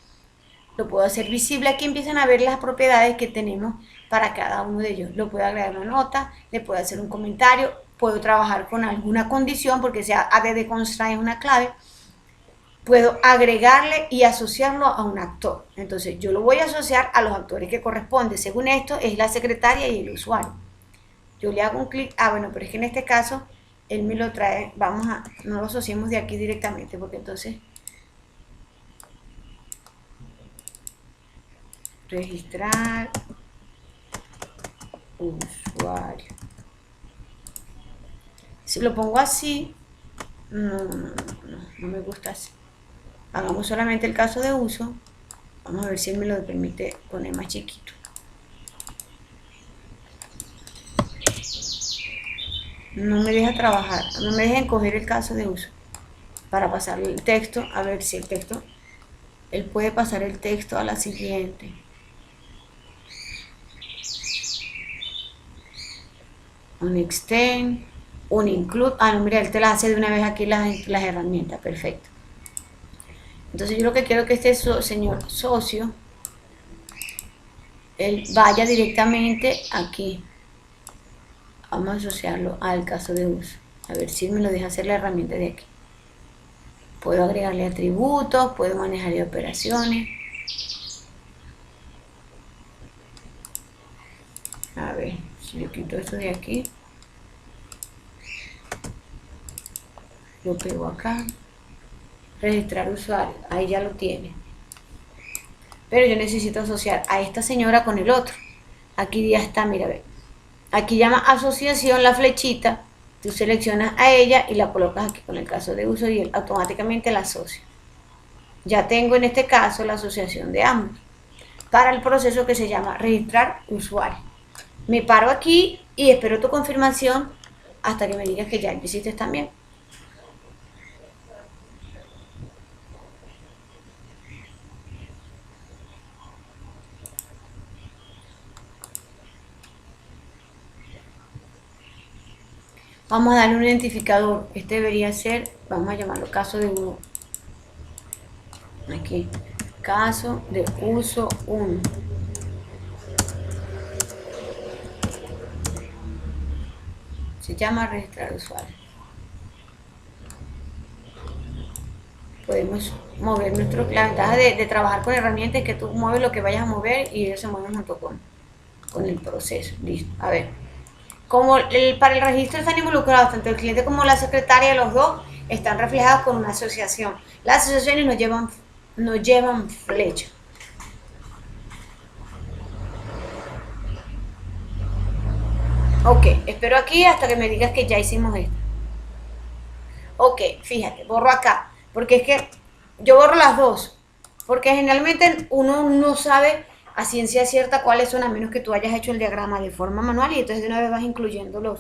Lo puedo hacer visible. Aquí empiezan a ver las propiedades que tenemos para cada uno de ellos. Lo puedo agregar una nota, le puedo hacer un comentario, puedo trabajar con alguna condición porque sea add constraint es una clave. Puedo agregarle y asociarlo a un actor. Entonces yo lo voy a asociar a los actores que corresponden. Según esto es la secretaria y el usuario. Yo le hago un clic. Bueno, pero es que en este caso él me lo trae. No lo asociemos de aquí directamente porque entonces registrar usuario. Si lo pongo así, no me gusta así. Hagamos solamente el caso de uso. Vamos a ver si él me lo permite poner más chiquito. No me deja trabajar, no me deja encoger el caso de uso para pasar el texto. A ver si el texto, él puede pasar el texto a la siguiente. Un extend, un include. No, mira, él te las hace de una vez aquí las herramientas. Perfecto. Entonces yo lo que quiero que este señor socio, él vaya directamente aquí. Vamos a asociarlo al caso de uso. A ver si me lo deja hacer la herramienta de aquí. Puedo agregarle atributos, puedo manejar operaciones. A ver, si yo quito esto de aquí, lo pego acá. Registrar usuario, ahí ya lo tiene. Pero yo necesito asociar a esta señora con el otro. Aquí ya está, mira, ve. Aquí llama asociación la flechita. Tú seleccionas a ella y la colocas aquí con el caso de uso y él automáticamente la asocia. Ya tengo en este caso la asociación de ambos para el proceso que se llama registrar usuario. Me paro aquí y espero tu confirmación hasta que me digas que ya lo hiciste también. Vamos a darle un identificador. Este debería ser, vamos a llamarlo caso de uso. Aquí, caso de uso 1. Se llama registrar usuario. Podemos mover la ventaja de trabajar con herramientas es que tú mueves lo que vayas a mover y ellos se mueven junto con el proceso. Listo. A ver. Como para el registro están involucrados tanto el cliente como la secretaria, los dos están reflejados con una asociación. Las asociaciones nos llevan flecha. Ok, espero aquí hasta que me digas que ya hicimos esto. Ok, fíjate, borro acá, porque es que yo borro las dos, porque generalmente uno no sabe a ciencia cierta cuáles son, a menos que tú hayas hecho el diagrama de forma manual y entonces de una vez vas incluyendo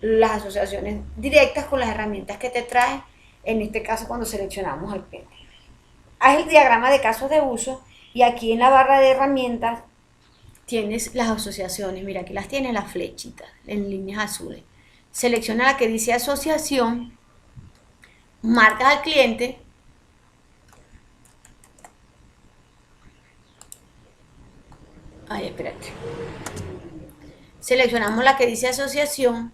las asociaciones directas con las herramientas que te trae, en este caso cuando seleccionamos al cliente. Haz el diagrama de casos de uso y aquí en la barra de herramientas tienes las asociaciones. Mira, aquí las tienes las flechitas en líneas azules. Selecciona la que dice asociación, marcas al cliente, espérate. Seleccionamos la que dice asociación.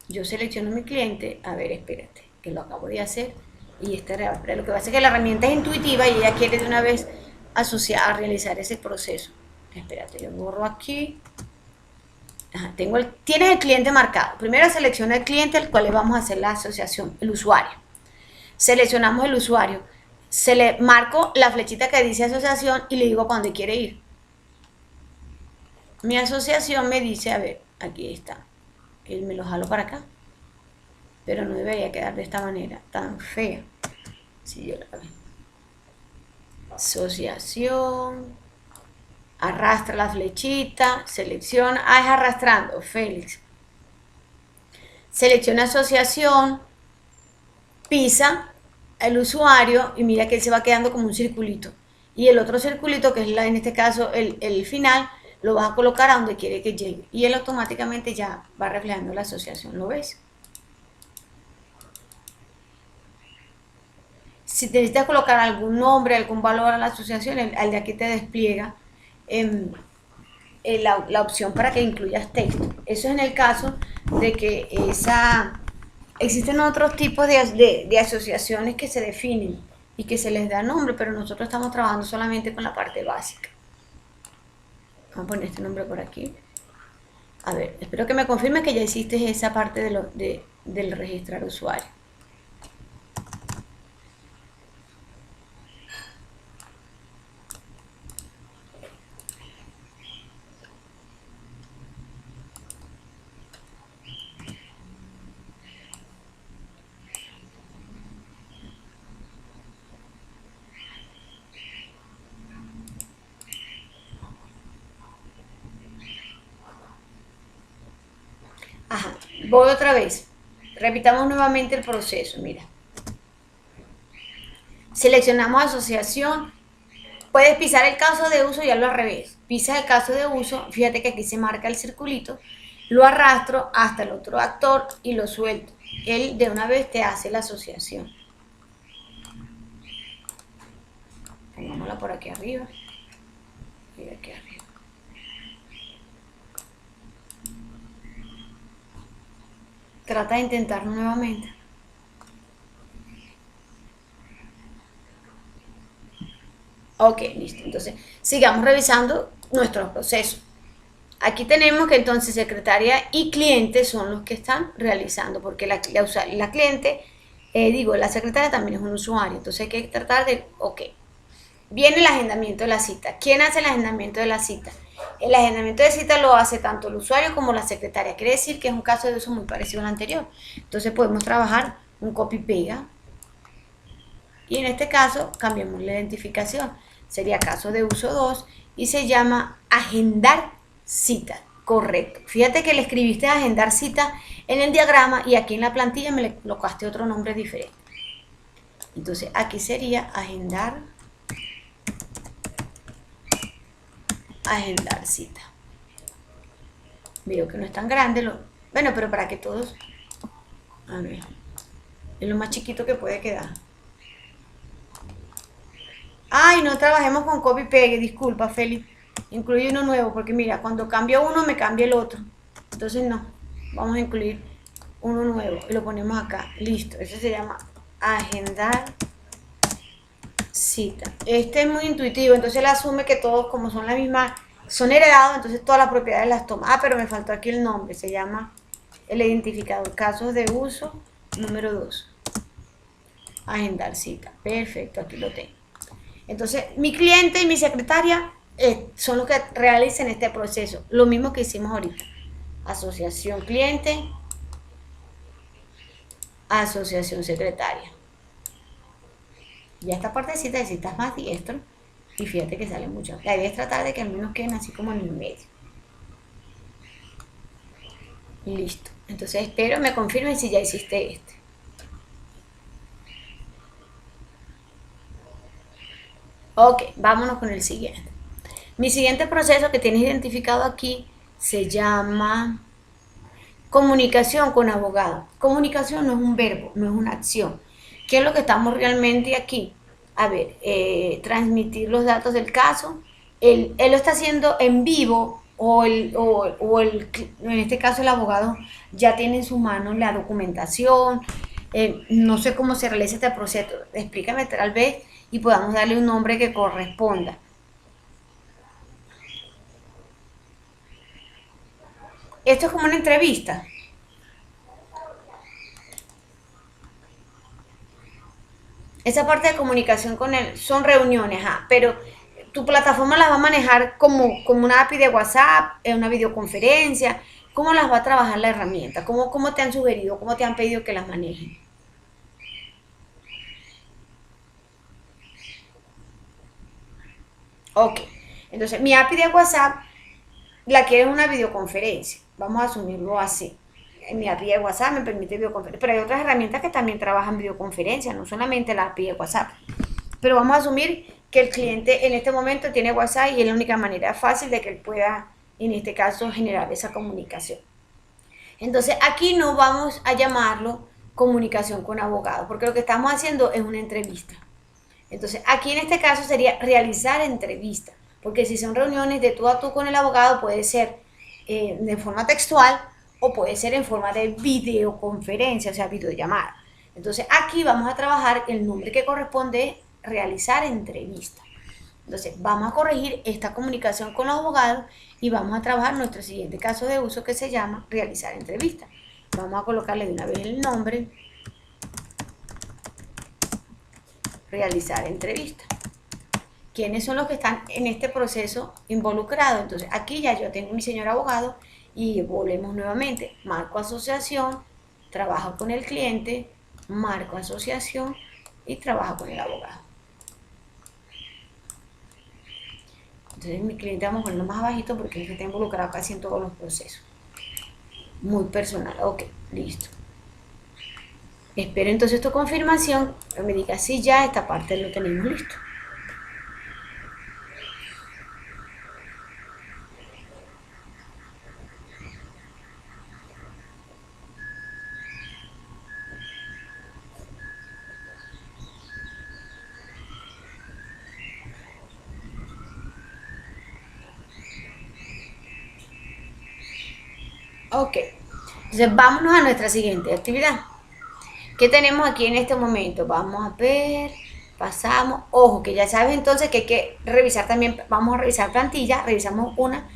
Yo selecciono mi cliente. A ver, espérate, que lo acabo de hacer. Y pero lo que pasa es que la herramienta es intuitiva y ella quiere de una vez asociar a realizar ese proceso. Espérate, yo borro aquí. Ajá, tienes el cliente marcado. Primero selecciona el cliente al cual le vamos a hacer la asociación, el usuario. Seleccionamos el usuario. Se le marco la flechita que dice asociación y le digo para dónde quiere ir. Mi asociación me dice, a ver, aquí está. Me lo jalo para acá. Pero no debería quedar de esta manera, tan fea. Si yo la veo. Asociación. Arrastra la flechita. Selecciona. Ah, es arrastrando, Félix. Selecciona asociación. Pisa el usuario y mira que él se va quedando como un circulito. Y el otro circulito, que es en este caso el final, lo vas a colocar a donde quiere que llegue. Y él automáticamente ya va reflejando la asociación. ¿Lo ves? Si necesitas colocar algún nombre, algún valor a la asociación, al de aquí te despliega la opción para que incluyas texto. Eso es en el caso de que existen otros tipos de asociaciones que se definen y que se les da nombre, pero nosotros estamos trabajando solamente con la parte básica. Vamos a poner este nombre por aquí. A ver, espero que me confirme que ya hiciste esa parte del registrar usuario. Ajá, voy otra vez. Repitamos nuevamente el proceso, mira. Seleccionamos asociación. Puedes pisar el caso de uso y hazlo al revés. Pisas el caso de uso, fíjate que aquí se marca el circulito, lo arrastro hasta el otro actor y lo suelto. Él de una vez te hace la asociación. Pongámosla por aquí arriba. Y aquí arriba. Trata de intentarlo nuevamente. Ok, listo. Entonces, sigamos revisando nuestros procesos. Aquí tenemos que entonces secretaria y cliente son los que están realizando, porque la cliente, la secretaria también es un usuario. Entonces hay que tratar de, ok, viene el agendamiento de la cita. ¿Quién hace el agendamiento de la cita? El agendamiento de cita lo hace tanto el usuario como la secretaria. Quiere decir que es un caso de uso muy parecido al anterior. Entonces podemos trabajar un copy-pega. Y en este caso cambiamos la identificación. Sería caso de uso 2 y se llama agendar cita. Correcto. Fíjate que le escribiste agendar cita en el diagrama y aquí en la plantilla me le colocaste otro nombre diferente. Entonces aquí sería agendar cita. Veo que no es tan grande. Bueno, pero para que todos... A ver. Es lo más chiquito que puede quedar. Ay, no trabajemos con copy pegue. Disculpa, Félix. Incluye uno nuevo. Porque mira, cuando cambio uno me cambia el otro. Entonces no. Vamos a incluir uno nuevo. Y lo ponemos acá. Listo. Eso se llama agendar cita. Este es muy intuitivo, entonces él asume que todos, como son la misma, son heredados, entonces todas las propiedades las toma. Ah, pero me faltó aquí el nombre, se llama el identificador, casos de uso número 2. Agendar cita. Perfecto, aquí lo tengo. Entonces, mi cliente y mi secretaria son los que realicen este proceso. Lo mismo que hicimos ahorita. Asociación cliente, asociación secretaria. Ya esta partecita de si estás más diestro y fíjate que sale mucho. La idea es tratar de que al menos queden así como en el medio. Listo. Entonces espero me confirmen si ya hiciste este. Ok, vámonos con el siguiente. Mi siguiente proceso que tienes identificado aquí se llama comunicación con abogado. Comunicación no es un verbo, no es una acción. ¿Qué es lo que estamos realmente aquí? A ver, transmitir los datos del caso. Él lo está haciendo en vivo en este caso el abogado ya tiene en su mano la documentación. No sé cómo se realiza este proceso. Explícame tal vez y podamos darle un nombre que corresponda. Esto es como una entrevista. Esa parte de comunicación con él son reuniones, pero tu plataforma las va a manejar como una API de WhatsApp, una videoconferencia. ¿Cómo las va a trabajar la herramienta? ¿Cómo te han sugerido, cómo te han pedido que las manejen? Ok, entonces mi API de WhatsApp la quiero una videoconferencia. Vamos a asumirlo así. En mi API de WhatsApp me permite videoconferencia, pero hay otras herramientas que también trabajan videoconferencia, no solamente la API de WhatsApp. Pero vamos a asumir que el cliente en este momento tiene WhatsApp y es la única manera fácil de que él pueda, en este caso, generar esa comunicación. Entonces aquí no vamos a llamarlo comunicación con abogado, porque lo que estamos haciendo es una entrevista. Entonces aquí en este caso sería realizar entrevista, porque si son reuniones de tú a tú con el abogado puede ser de forma textual o puede ser en forma de videoconferencia, o sea, videollamada. Entonces aquí vamos a trabajar el nombre que corresponde realizar entrevista. Entonces vamos a corregir esta comunicación con los abogados y vamos a trabajar nuestro siguiente caso de uso que se llama realizar entrevista. Vamos a colocarle de una vez el nombre, realizar entrevista. ¿Quiénes son los que están en este proceso involucrados? Entonces aquí ya yo tengo mi señor abogado y volvemos nuevamente. Marco asociación, trabajo con el cliente, marco asociación y trabajo con el abogado. Entonces mi cliente vamos a ponerlo más bajito porque es el que está involucrado casi en todos los procesos. Muy personal. Ok, listo. Espero entonces tu confirmación, que me diga si ya esta parte lo tenemos listo. Ok, entonces vámonos a nuestra siguiente actividad. ¿Qué tenemos aquí en este momento? Vamos a ver, pasamos, ojo, que ya sabes entonces que hay que revisar también, vamos a revisar plantilla, revisamos una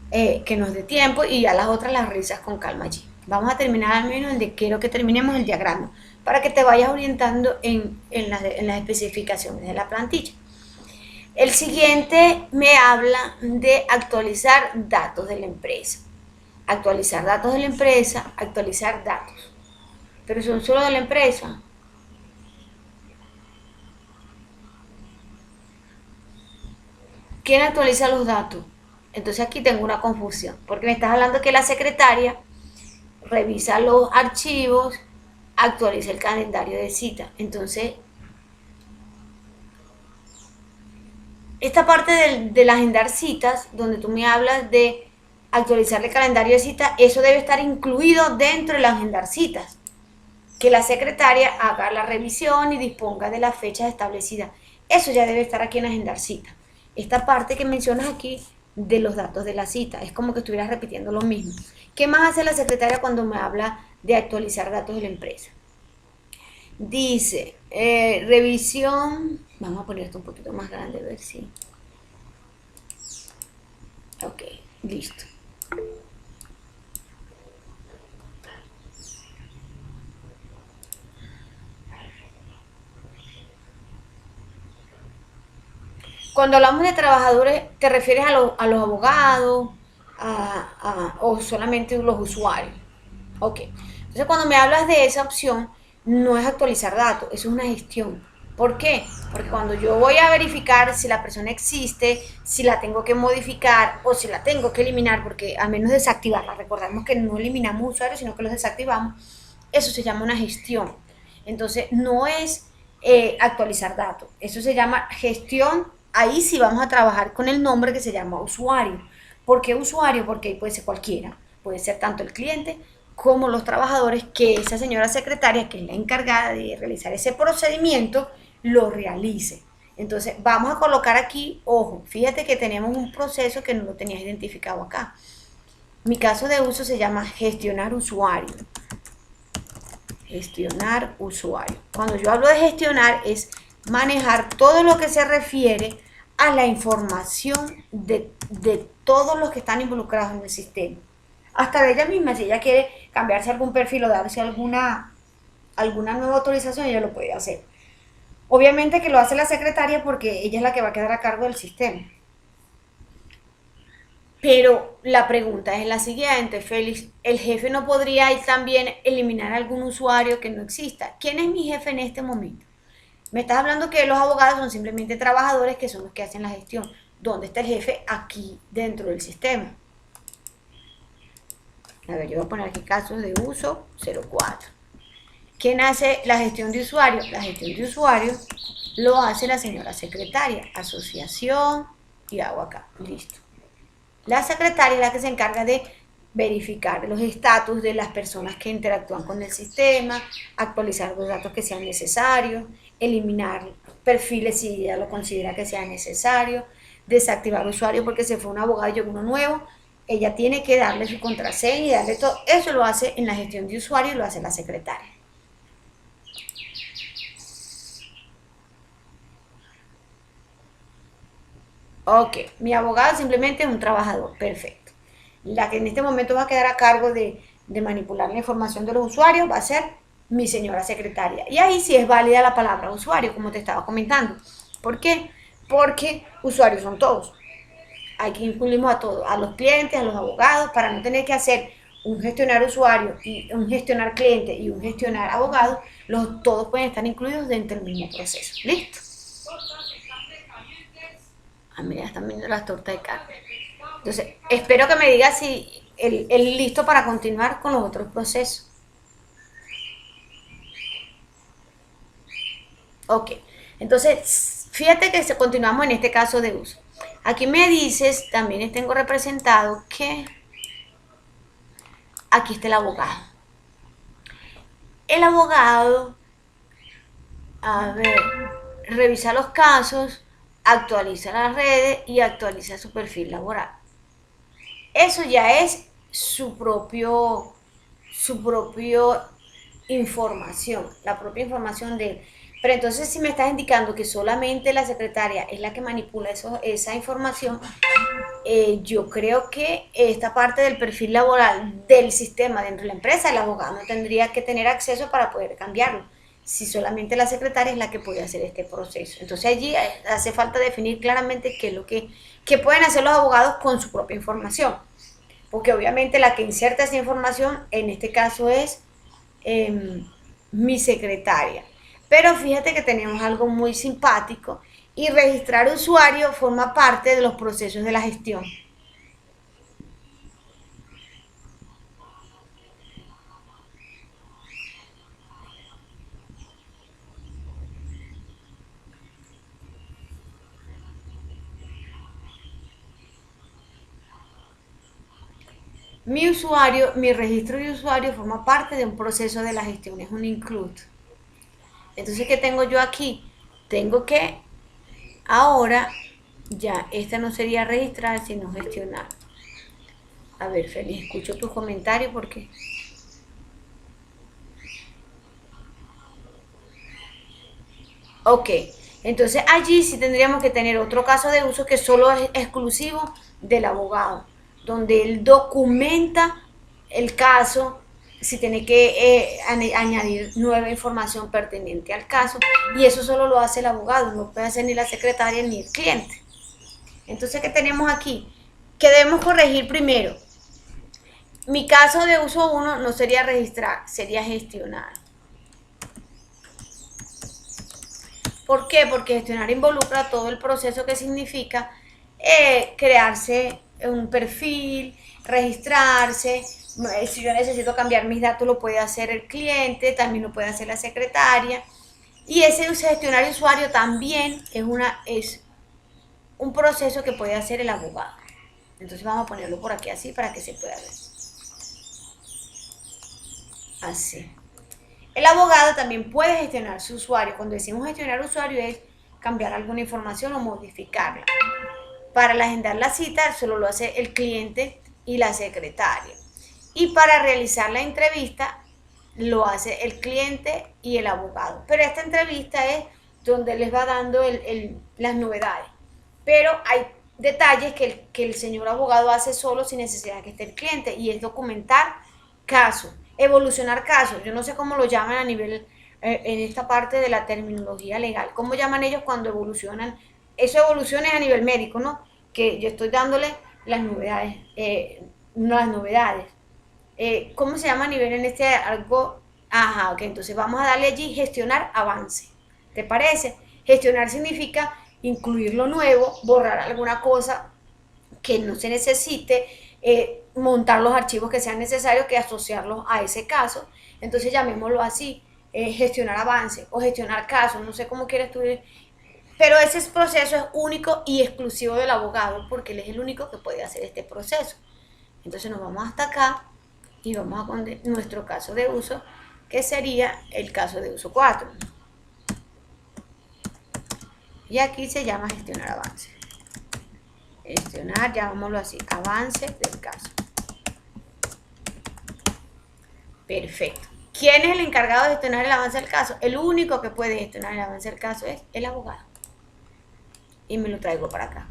que nos dé tiempo y ya las otras las revisas con calma allí. Vamos a terminar al menos donde quiero que terminemos el diagrama, para que te vayas orientando en las especificaciones de la plantilla. El siguiente me habla de actualizar datos de la empresa. Actualizar datos de la empresa, actualizar datos. Pero son solo de la empresa. ¿Quién actualiza los datos? Entonces aquí tengo una confusión, porque me estás hablando que la secretaria revisa los archivos, actualiza el calendario de cita. Entonces, esta parte del agendar citas, donde tú me hablas de actualizar el calendario de cita, eso debe estar incluido dentro del agendar citas. Que la secretaria haga la revisión y disponga de las fechas establecidas. Eso ya debe estar aquí en agendar cita. Esta parte que mencionas aquí de los datos de la cita, es como que estuvieras repitiendo lo mismo. ¿Qué más hace la secretaria cuando me habla de actualizar datos de la empresa? Dice, revisión, vamos a poner esto un poquito más grande, a ver si. Ok, listo. Cuando hablamos de trabajadores, ¿te refieres a los abogados o solamente los usuarios? Ok. Entonces, cuando me hablas de esa opción, no es actualizar datos, eso es una gestión. ¿Por qué? Porque cuando yo voy a verificar si la persona existe, si la tengo que modificar o si la tengo que eliminar, porque al menos desactivarla, recordemos que no eliminamos usuarios, sino que los desactivamos, eso se llama una gestión. Entonces, no es actualizar datos, eso se llama gestión. Ahí sí vamos a trabajar con el nombre que se llama usuario. ¿Por qué usuario? Porque puede ser cualquiera, puede ser tanto el cliente como los trabajadores, que esa señora secretaria, que es la encargada de realizar ese procedimiento, lo realice. Entonces vamos a colocar aquí, ojo, fíjate que tenemos un proceso que no lo tenías identificado acá. Mi caso de uso se llama gestionar usuario. Gestionar usuario. Cuando yo hablo de gestionar es manejar todo lo que se refiere a la información de todos los que están involucrados en el sistema. hasta de ella misma, si ella quiere cambiarse algún perfil o darse alguna nueva autorización, ella lo puede hacer. Obviamente que lo hace la secretaria porque ella es la que va a quedar a cargo del sistema. Pero la pregunta es la siguiente, Félix, ¿el jefe no podría también eliminar algún usuario que no exista? ¿Quién es mi jefe en este momento? Me estás hablando que los abogados son simplemente trabajadores que son los que hacen la gestión. ¿Dónde está el jefe? Aquí dentro del sistema. A ver, yo voy a poner aquí casos de uso 04. ¿Quién hace la gestión de usuarios? La gestión de usuarios lo hace la señora secretaria. Asociación y hago acá. Listo. La secretaria es la que se encarga de verificar los estatus de las personas que interactúan con el sistema, actualizar los datos que sean necesarios, eliminar perfiles si ella lo considera que sea necesario, desactivar usuarios porque se fue un abogado y llegó uno nuevo. Ella tiene que darle su contraseña y darle todo. Eso lo hace en la gestión de usuarios, lo hace la secretaria. Ok, mi abogado simplemente es un trabajador, perfecto. La que en este momento va a quedar a cargo de manipular la información de los usuarios va a ser mi señora secretaria. Y ahí sí es válida la palabra usuario, como te estaba comentando. ¿Por qué? Porque usuarios son todos. Hay que incluirnos a todos, a los clientes, a los abogados, para no tener que hacer un gestionar usuario y un gestionar cliente y un gestionar abogado, todos pueden estar incluidos dentro del mismo proceso. ¿Listo? Ah, mira, están viendo las tortas de carne. Entonces, espero que me digas si el listo para continuar con los otros procesos. Ok, entonces, fíjate que continuamos en este caso de uso. Aquí me dices, también tengo representado que aquí está el abogado. El abogado, a ver, revisa los casos, actualiza las redes y actualiza su perfil laboral. Eso ya es su propio información, la propia información de él. Pero entonces si me estás indicando que solamente la secretaria es la que manipula esa información, yo creo que esta parte del perfil laboral del sistema dentro de la empresa, el abogado no tendría que tener acceso para poder cambiarlo, si solamente la secretaria es la que puede hacer este proceso. Entonces allí hace falta definir claramente qué es lo que pueden hacer los abogados con su propia información, porque obviamente la que inserta esa información en este caso es mi secretaria. Pero fíjate que tenemos algo muy simpático y registrar usuario forma parte de los procesos de la gestión. Mi registro de usuario forma parte de un proceso de la gestión, es un include. Entonces, ¿qué tengo yo aquí? Tengo que ahora, ya, esta no sería registrar, sino gestionar. A ver, Feliz, escucho tus comentarios porque... Ok, entonces allí sí tendríamos que tener otro caso de uso que solo es exclusivo del abogado, donde él documenta el caso, si tiene que añadir nueva información pertinente al caso, y eso solo lo hace el abogado, no puede hacer ni la secretaria ni el cliente. Entonces, ¿qué tenemos aquí? Que debemos corregir primero. Mi caso de uso 1 no sería registrar, sería gestionar. ¿Por qué? Porque gestionar involucra todo el proceso que significa crearse un perfil, registrarse. Si yo necesito cambiar mis datos, lo puede hacer el cliente, también lo puede hacer la secretaria. Y ese gestionar usuario también es un proceso que puede hacer el abogado. Entonces vamos a ponerlo por aquí así para que se pueda ver. Así. El abogado también puede gestionar su usuario. Cuando decimos gestionar usuario es cambiar alguna información o modificarla. Para agendar la cita solo lo hace el cliente y la secretaria. Y para realizar la entrevista lo hace el cliente y el abogado. Pero esta entrevista es donde les va dando las novedades. Pero hay detalles que el señor abogado hace solo sin necesidad de que esté el cliente, y es documentar caso, evolucionar casos. Yo no sé cómo lo llaman a nivel, en esta parte de la terminología legal, cómo llaman ellos cuando evolucionan. Eso evoluciona a nivel médico, ¿no? Que yo estoy dándole las novedades, las novedades. ¿Cómo se llama a nivel en este algo? Ajá, ok, entonces vamos a darle allí gestionar avance. ¿Te parece? Gestionar significa incluir lo nuevo, borrar alguna cosa que no se necesite, montar los archivos que sean necesarios, que asociarlos a ese caso. Entonces llamémoslo así, gestionar avance o gestionar casos, no sé cómo quieres tú, pero ese proceso es único y exclusivo del abogado porque él es el único que puede hacer este proceso. Entonces nos vamos hasta acá y vamos a poner nuestro caso de uso, que sería el caso de uso 4. Y aquí se llama gestionar avance. Gestionar, llamémoslo así, avance del caso. Perfecto. ¿Quién es el encargado de gestionar el avance del caso? El único que puede gestionar el avance del caso es el abogado. Y me lo traigo para acá.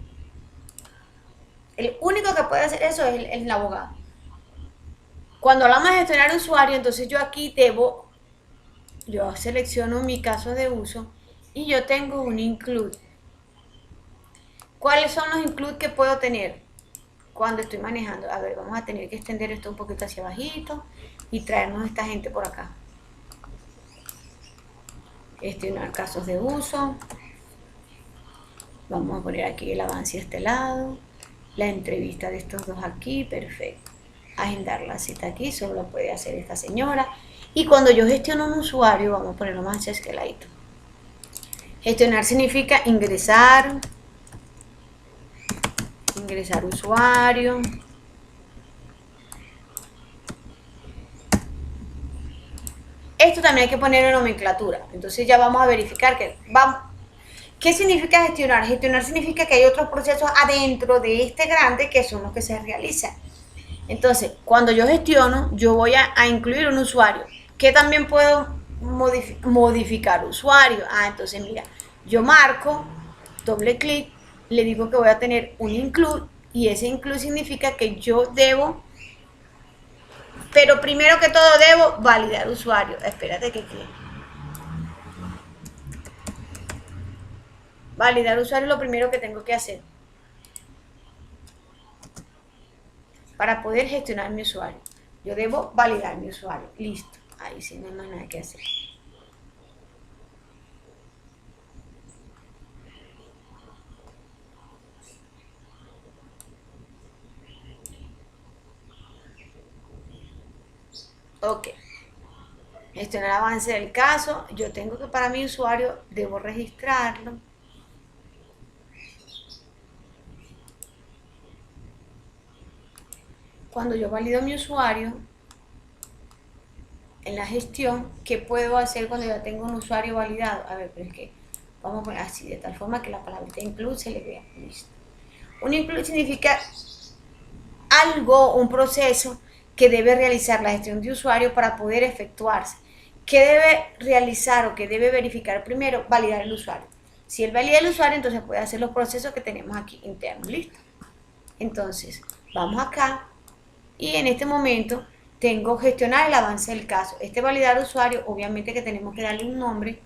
El único que puede hacer eso es el abogado. Cuando hablamos de gestionar usuario, entonces yo aquí yo selecciono mi caso de uso y yo tengo un include. ¿Cuáles son los include que puedo tener cuando estoy manejando? A ver, vamos a tener que extender esto un poquito hacia abajito y traernos a esta gente por acá. Gestionar casos de uso. Vamos a poner aquí el avance a este lado. La entrevista de estos dos aquí, perfecto. Agendar la cita aquí, solo lo puede hacer esta señora. Y cuando yo gestiono un usuario, vamos a ponerlo más esqueladito. Gestionar significa ingresar usuario. Esto también hay que ponerlo en nomenclatura. Entonces ya vamos a verificar que vamos. ¿Qué significa gestionar? Gestionar significa que hay otros procesos adentro de este grande que son los que se realizan. Entonces, cuando yo gestiono, yo voy a incluir un usuario. ¿Qué también puedo modificar usuario? Entonces mira, yo marco, doble clic, le digo que voy a tener un include y ese include significa que yo debo, pero primero que todo debo validar usuario. Espérate que validar usuario es lo primero que tengo que hacer para poder gestionar mi usuario. Yo debo validar mi usuario. Listo. Ahí sí no hay más nada que hacer. Ok. Gestionar avance del caso. Yo tengo que para mi usuario debo registrarlo. Cuando yo valido mi usuario en la gestión, ¿qué puedo hacer cuando ya tengo un usuario validado? A ver, pero es que vamos a poner así, de tal forma que la palabrita include se le vea. Listo. Un include significa algo, un proceso que debe realizar la gestión de usuario para poder efectuarse. ¿Qué debe realizar o qué debe verificar primero? Validar el usuario. Si él valida el usuario, entonces puede hacer los procesos que tenemos aquí internos. ¿Listo? Entonces, vamos acá y en este momento tengo gestionar el avance del caso. Este validar usuario, obviamente que tenemos que darle un nombre,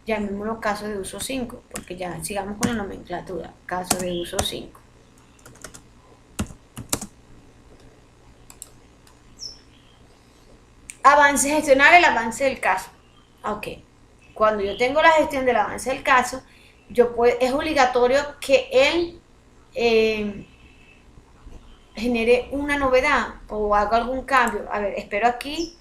llamémoslo caso de uso 5, porque ya sigamos con la nomenclatura, caso de uso 5. Avance, gestionar el avance del caso. Ok, cuando yo tengo la gestión del avance del caso, es obligatorio que él genere una novedad o haga algún cambio. A ver, espero aquí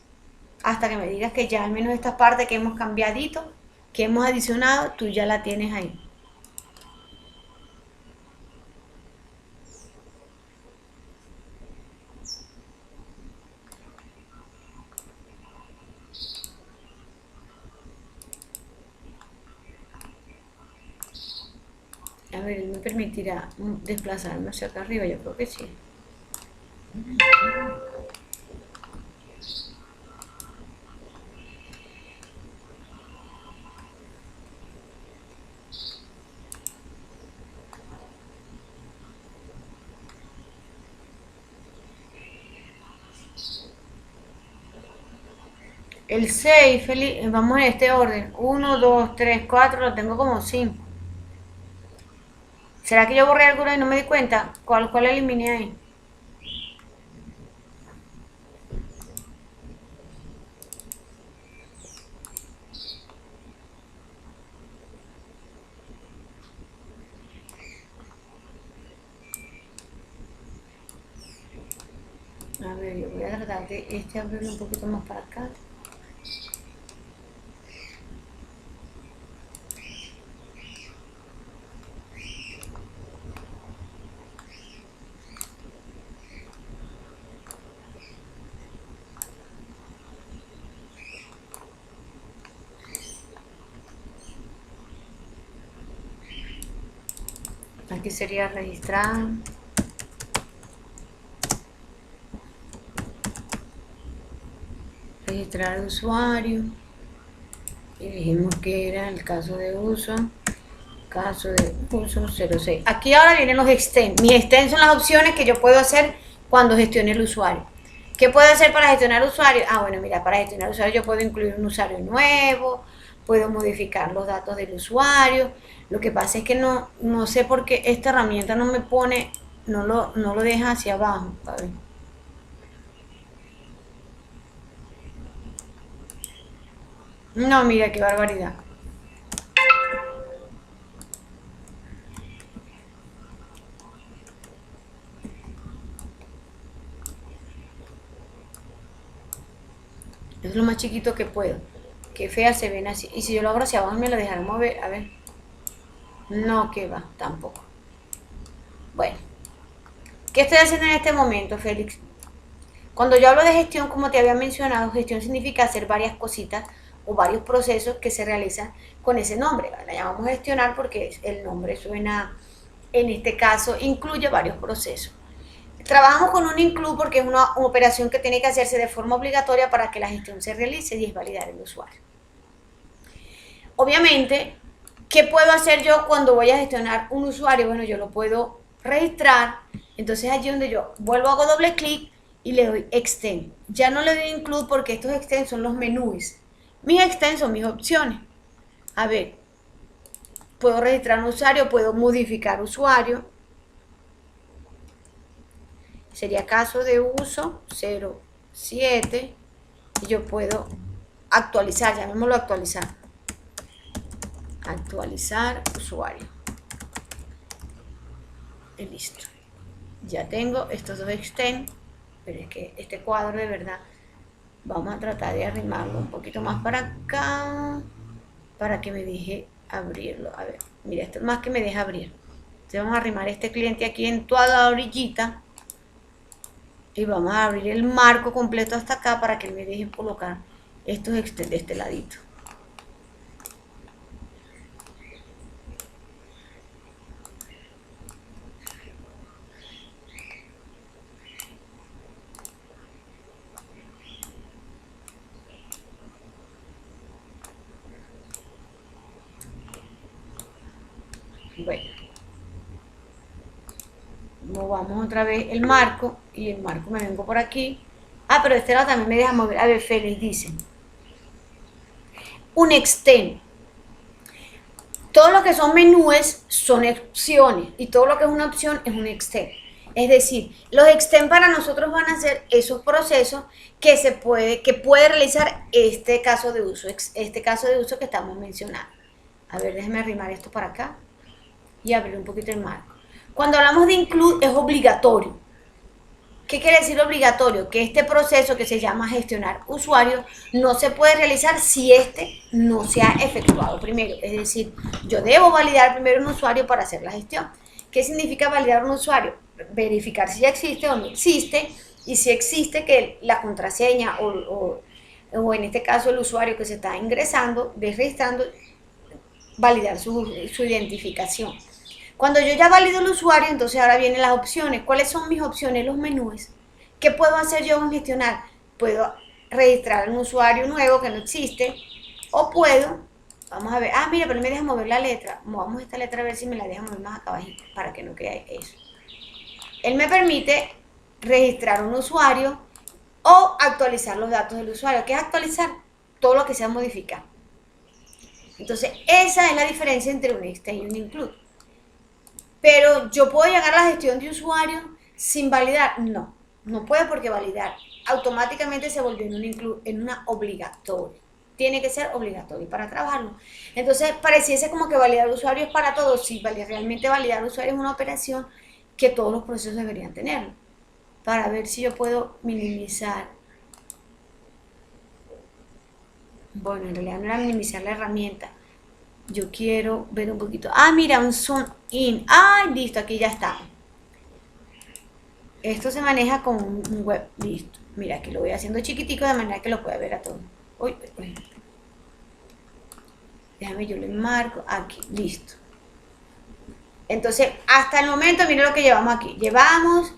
hasta que me digas que ya al menos esta parte que hemos cambiadito, que hemos adicionado, tú ya la tienes ahí. A ver, ¿me permitirá desplazarme hacia acá arriba? Yo creo que sí. El 6 vamos en este orden. Uno, 2, 3, 4, lo tengo como 5. ¿Será que yo borré alguno y no me di cuenta? ¿Cuál eliminé ahí? A ver, yo voy a tratar de abrirlo un poquito más para acá. Aquí sería registrar. Registrar el usuario. Y dijimos que era el caso de uso. Caso de uso 06. Aquí ahora vienen los extend. Mis extend son las opciones que yo puedo hacer cuando gestione el usuario. ¿Qué puedo hacer para gestionar usuario? Ah, bueno, mira, para gestionar usuario yo puedo incluir un usuario nuevo, puedo modificar los datos del usuario. Lo que pasa es que no sé por qué esta herramienta no me pone, no lo deja hacia abajo. A ver. No, mira, qué barbaridad. Es lo más chiquito que puedo. Qué fea se ven así. Y si yo lo abro hacia abajo me lo dejará mover. A ver. No, que va, tampoco. Bueno. ¿Qué estoy haciendo en este momento, Félix? Cuando yo hablo de gestión, como te había mencionado, gestión significa hacer varias cositas o varios procesos que se realizan con ese nombre. La llamamos gestionar porque el nombre suena, en este caso, incluye varios procesos. Trabajamos con un include porque es una operación que tiene que hacerse de forma obligatoria para que la gestión se realice y es validar el usuario. Obviamente, ¿qué puedo hacer yo cuando voy a gestionar un usuario? Bueno, yo lo puedo registrar. Entonces allí donde yo vuelvo, hago doble clic y le doy extend. Ya no le doy include porque estos extend son los menús. Mis extend son mis opciones. A ver, puedo registrar un usuario, puedo modificar usuario. Sería caso de uso 07 y yo puedo actualizar, llamémoslo actualizar. Actualizar usuario. Y listo. Ya tengo estos dos extend, pero es que este cuadro de verdad vamos a tratar de arrimarlo un poquito más para acá para que me deje abrirlo. A ver, mira, esto es más que me deja abrir. Entonces vamos a arrimar este cliente aquí en toda la orillita y vamos a abrir el marco completo hasta acá para que me deje colocar estos extend de este ladito. Bueno, movamos otra vez el marco y el marco me vengo por aquí. Ah, pero este lado también me deja mover. A ver, Félix dice un extend. Todo lo que son menús son opciones y todo lo que es una opción es un extend. Es decir, los extend para nosotros van a ser esos procesos que puede realizar este caso de uso que estamos mencionando. A ver, déjeme arrimar esto para acá y abrir un poquito el marco. Cuando hablamos de include es obligatorio. ¿Qué quiere decir obligatorio? Que este proceso que se llama gestionar usuarios no se puede realizar si este no se ha efectuado primero. Es decir, yo debo validar primero un usuario para hacer la gestión. ¿Qué significa validar un usuario? Verificar si ya existe o no existe, y si existe que la contraseña o en este caso el usuario que se está ingresando, registrando, validar su identificación. Cuando yo ya valido el usuario, entonces ahora vienen las opciones. ¿Cuáles son mis opciones? Los menús. ¿Qué puedo hacer yo en gestionar? Puedo registrar un usuario nuevo que no existe, o puedo, vamos a ver, mira, pero me deja mover la letra. Movamos esta letra a ver si me la deja mover más acá abajito para que no creáis eso. Él me permite registrar un usuario o actualizar los datos del usuario. ¿Qué es actualizar? todo lo que sea modificar. Entonces, esa es la diferencia entre un extend y un include. Pero yo puedo llegar a la gestión de usuario sin validar. No, no puedo, porque validar automáticamente se volvió en un include, en una obligatoria. Tiene que ser obligatorio para trabajarlo. Entonces, pareciese como que validar usuario es para todos. Sí, realmente validar usuario es una operación que todos los procesos deberían tener, para ver si yo puedo minimizar. Bueno, en realidad no era minimizar la herramienta. Yo quiero ver un poquito. Ah, mira, un zoom in. Ah, listo, aquí ya está. Esto se maneja con un web. Listo. Mira, aquí lo voy haciendo chiquitico de manera que lo pueda ver a todos. Uy, uy. Déjame, yo le marco aquí. Listo. Entonces, hasta el momento, miren lo que llevamos aquí. Llevamos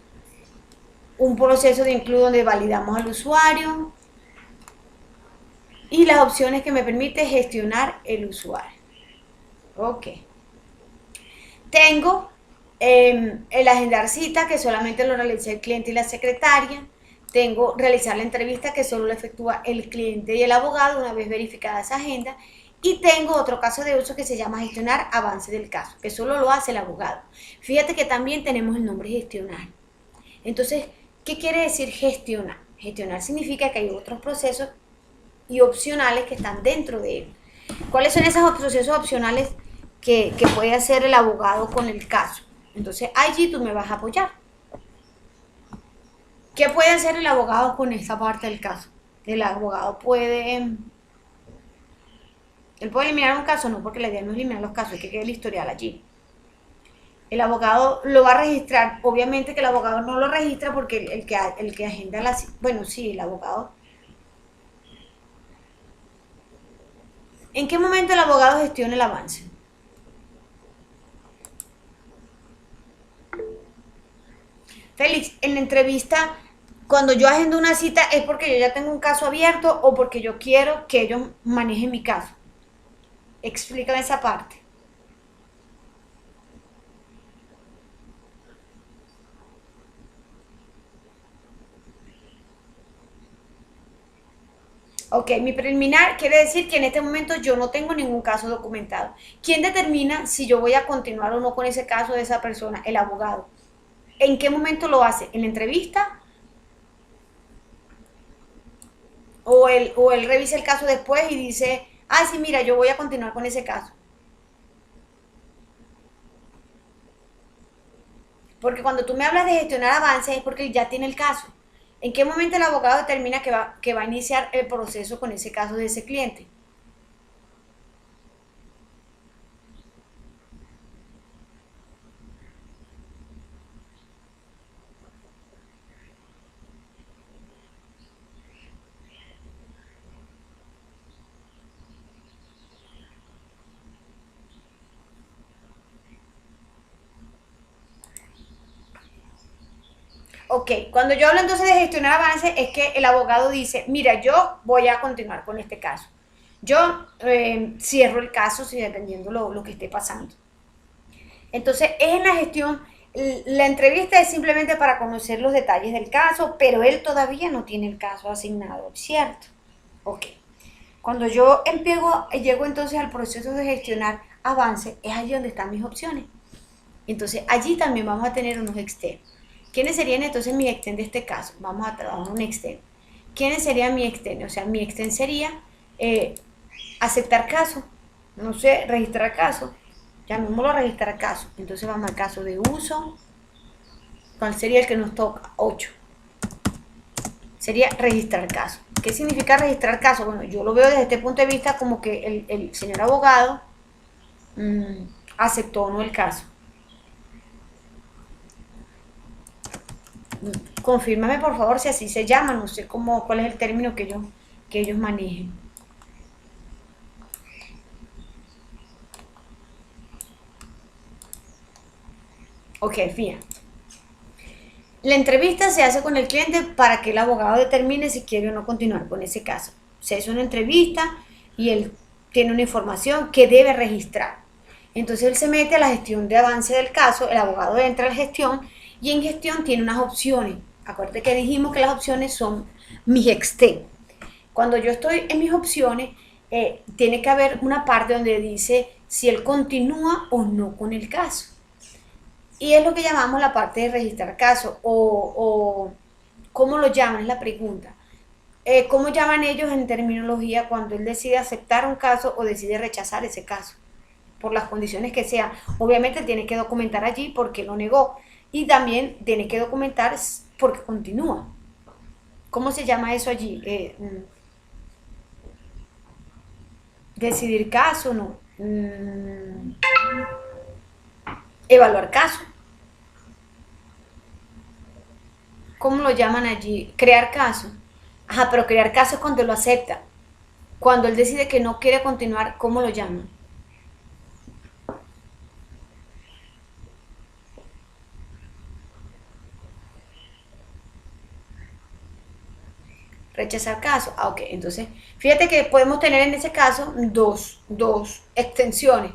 un proceso de include donde validamos al usuario y las opciones que me permite gestionar el usuario. Ok. Tengo el agendar cita, que solamente lo realiza el cliente y la secretaria. Tengo realizar la entrevista, que solo lo efectúa el cliente y el abogado una vez verificada esa agenda. Y tengo otro caso de uso que se llama gestionar avance del caso, que solo lo hace el abogado. Fíjate que también tenemos el nombre gestionar. Entonces, ¿qué quiere decir gestionar? Gestionar significa que hay otros procesos y opcionales que están dentro de él. ¿Cuáles son esos procesos opcionales que puede hacer el abogado con el caso? Entonces, allí tú me vas a apoyar. ¿Qué puede hacer el abogado con esta parte del caso? El abogado puede... Él puede eliminar un caso, no, porque la idea no es eliminar los casos, es que quede el historial allí. El abogado lo va a registrar. Obviamente que el abogado no lo registra porque el que agenda la... Bueno, sí, el abogado. ¿En qué momento el abogado gestiona el avance? Félix, en la entrevista, cuando yo agendo una cita, ¿es porque yo ya tengo un caso abierto o porque yo quiero que ellos manejen mi caso? Explícame esa parte. Ok, mi preliminar quiere decir que en este momento yo no tengo ningún caso documentado. ¿Quién determina si yo voy a continuar o no con ese caso de esa persona? El abogado. ¿En qué momento lo hace? ¿En la entrevista? ¿O él revisa el caso después y dice, ah, sí, mira, yo voy a continuar con ese caso? Porque cuando tú me hablas de gestionar avances es porque él ya tiene el caso. ¿En qué momento el abogado determina que va a iniciar el proceso con ese caso de ese cliente? Ok, cuando yo hablo entonces de gestionar avances es que el abogado dice, mira, yo voy a continuar con este caso. Yo cierro el caso, si dependiendo lo que esté pasando. Entonces, es en la gestión, la entrevista es simplemente para conocer los detalles del caso, pero él todavía no tiene el caso asignado, ¿cierto? Ok. Cuando yo llego entonces al proceso de gestionar avances, es allí donde están mis opciones. Entonces, allí también vamos a tener unos externos. ¿Quiénes serían entonces mi extend de este caso? Vamos a trabajar un extend. ¿Quiénes serían mi extend? O sea, mi extend sería aceptar caso, no sé, registrar caso. Llamémoslo registrar caso. Entonces vamos al caso de uso. ¿Cuál sería el que nos toca? 8. Sería registrar caso. ¿Qué significa registrar caso? Bueno, yo lo veo desde este punto de vista como que el señor abogado aceptó o no el caso. Confírmame por favor si así se llama, no sé cuál es el término que ellos manejen. Ok, fíjate. La entrevista se hace con el cliente para que el abogado determine si quiere o no continuar con ese caso. Se hace una entrevista y él tiene una información que debe registrar. Entonces él se mete a la gestión de avance del caso, el abogado entra a la gestión y en gestión tiene unas opciones. Acuérdate que dijimos que las opciones son mis extend. Cuando yo estoy en mis opciones, tiene que haber una parte donde dice si él continúa o no con el caso. Y es lo que llamamos la parte de registrar caso o ¿cómo lo llaman? Es la pregunta. ¿Cómo llaman ellos en terminología cuando él decide aceptar un caso o decide rechazar ese caso? Por las condiciones que sea. Obviamente tiene que documentar allí porque lo negó y también tiene que documentar porque continúa. ¿Cómo se llama eso allí? Decidir caso, no. Evaluar caso. ¿Cómo lo llaman allí? Crear caso. Ajá, pero crear caso es cuando lo acepta. Cuando él decide que no quiere continuar, ¿cómo lo llaman? Rechazar caso. Ah, ok. Entonces, fíjate que podemos tener en ese caso dos extensiones.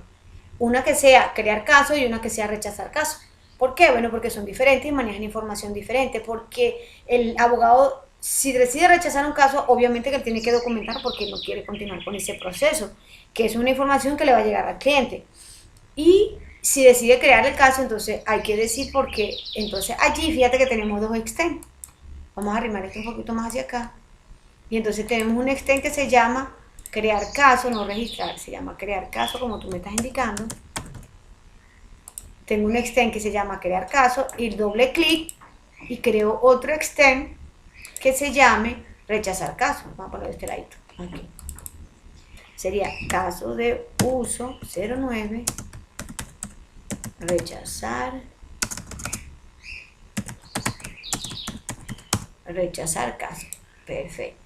Una que sea crear caso y una que sea rechazar caso. ¿Por qué? Bueno, porque son diferentes y manejan información diferente. Porque el abogado, si decide rechazar un caso, obviamente que él tiene que documentar porque no quiere continuar con ese proceso, que es una información que le va a llegar al cliente. Y si decide crear el caso, entonces hay que decir por qué. Entonces allí, fíjate que tenemos dos extend. Vamos a arrimar esto un poquito más hacia acá. Y entonces tenemos un extend que se llama crear caso, no registrar, se llama crear caso como tú me estás indicando. Tengo un extend que se llama crear caso y doble clic y creo otro extend que se llame rechazar caso. Vamos a poner este ladito. Aquí. Sería caso de uso 09, rechazar caso. Perfecto.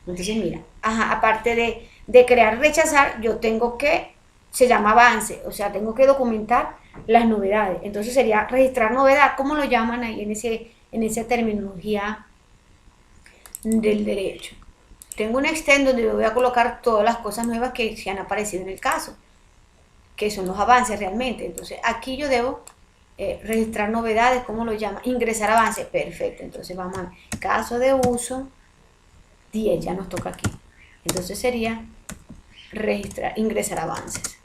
Entonces mira, aparte de crear rechazar, yo tengo que, se llama avance, o sea, tengo que documentar las novedades. Entonces sería registrar novedad, ¿cómo lo llaman ahí en esa terminología del derecho? Tengo un extend donde voy a colocar todas las cosas nuevas que se han aparecido en el caso, que son los avances realmente. Entonces aquí yo debo registrar novedades, ¿cómo lo llama? Ingresar avances, perfecto. Entonces vamos a caso de uso 10, ya nos toca aquí. Entonces sería ingresar avances.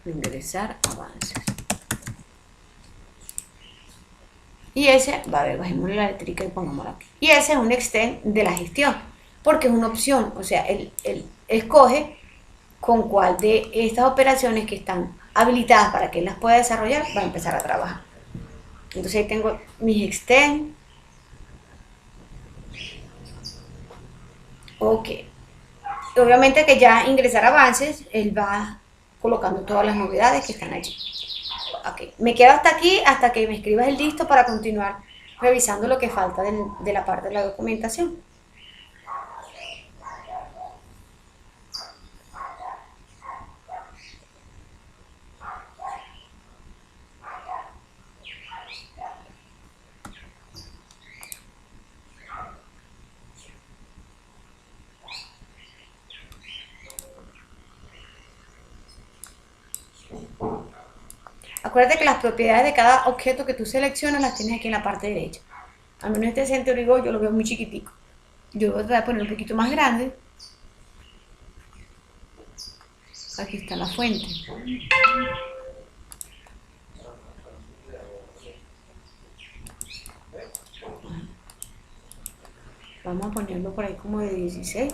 Ingresar avances. Y ese, va a ver, bajémosle la eléctrica y pongámoslo aquí. Y ese es un extend de la gestión, porque es una opción, o sea, él escoge con cuál de estas operaciones que están habilitadas para que él las pueda desarrollar, va a empezar a trabajar. Entonces ahí tengo mis extend. Ok. Obviamente que ya ingresar avances, él va colocando todas las novedades que están allí. Ok. Me quedo hasta aquí, hasta que me escribas el listo para continuar revisando lo que falta de la parte de la documentación. Acuérdate que las propiedades de cada objeto que tú seleccionas las tienes aquí en la parte derecha. Al menos este centro yo lo veo muy chiquitico. Yo voy a tratar de poner un poquito más grande. Aquí está la fuente. Vamos a ponerlo por ahí como de 16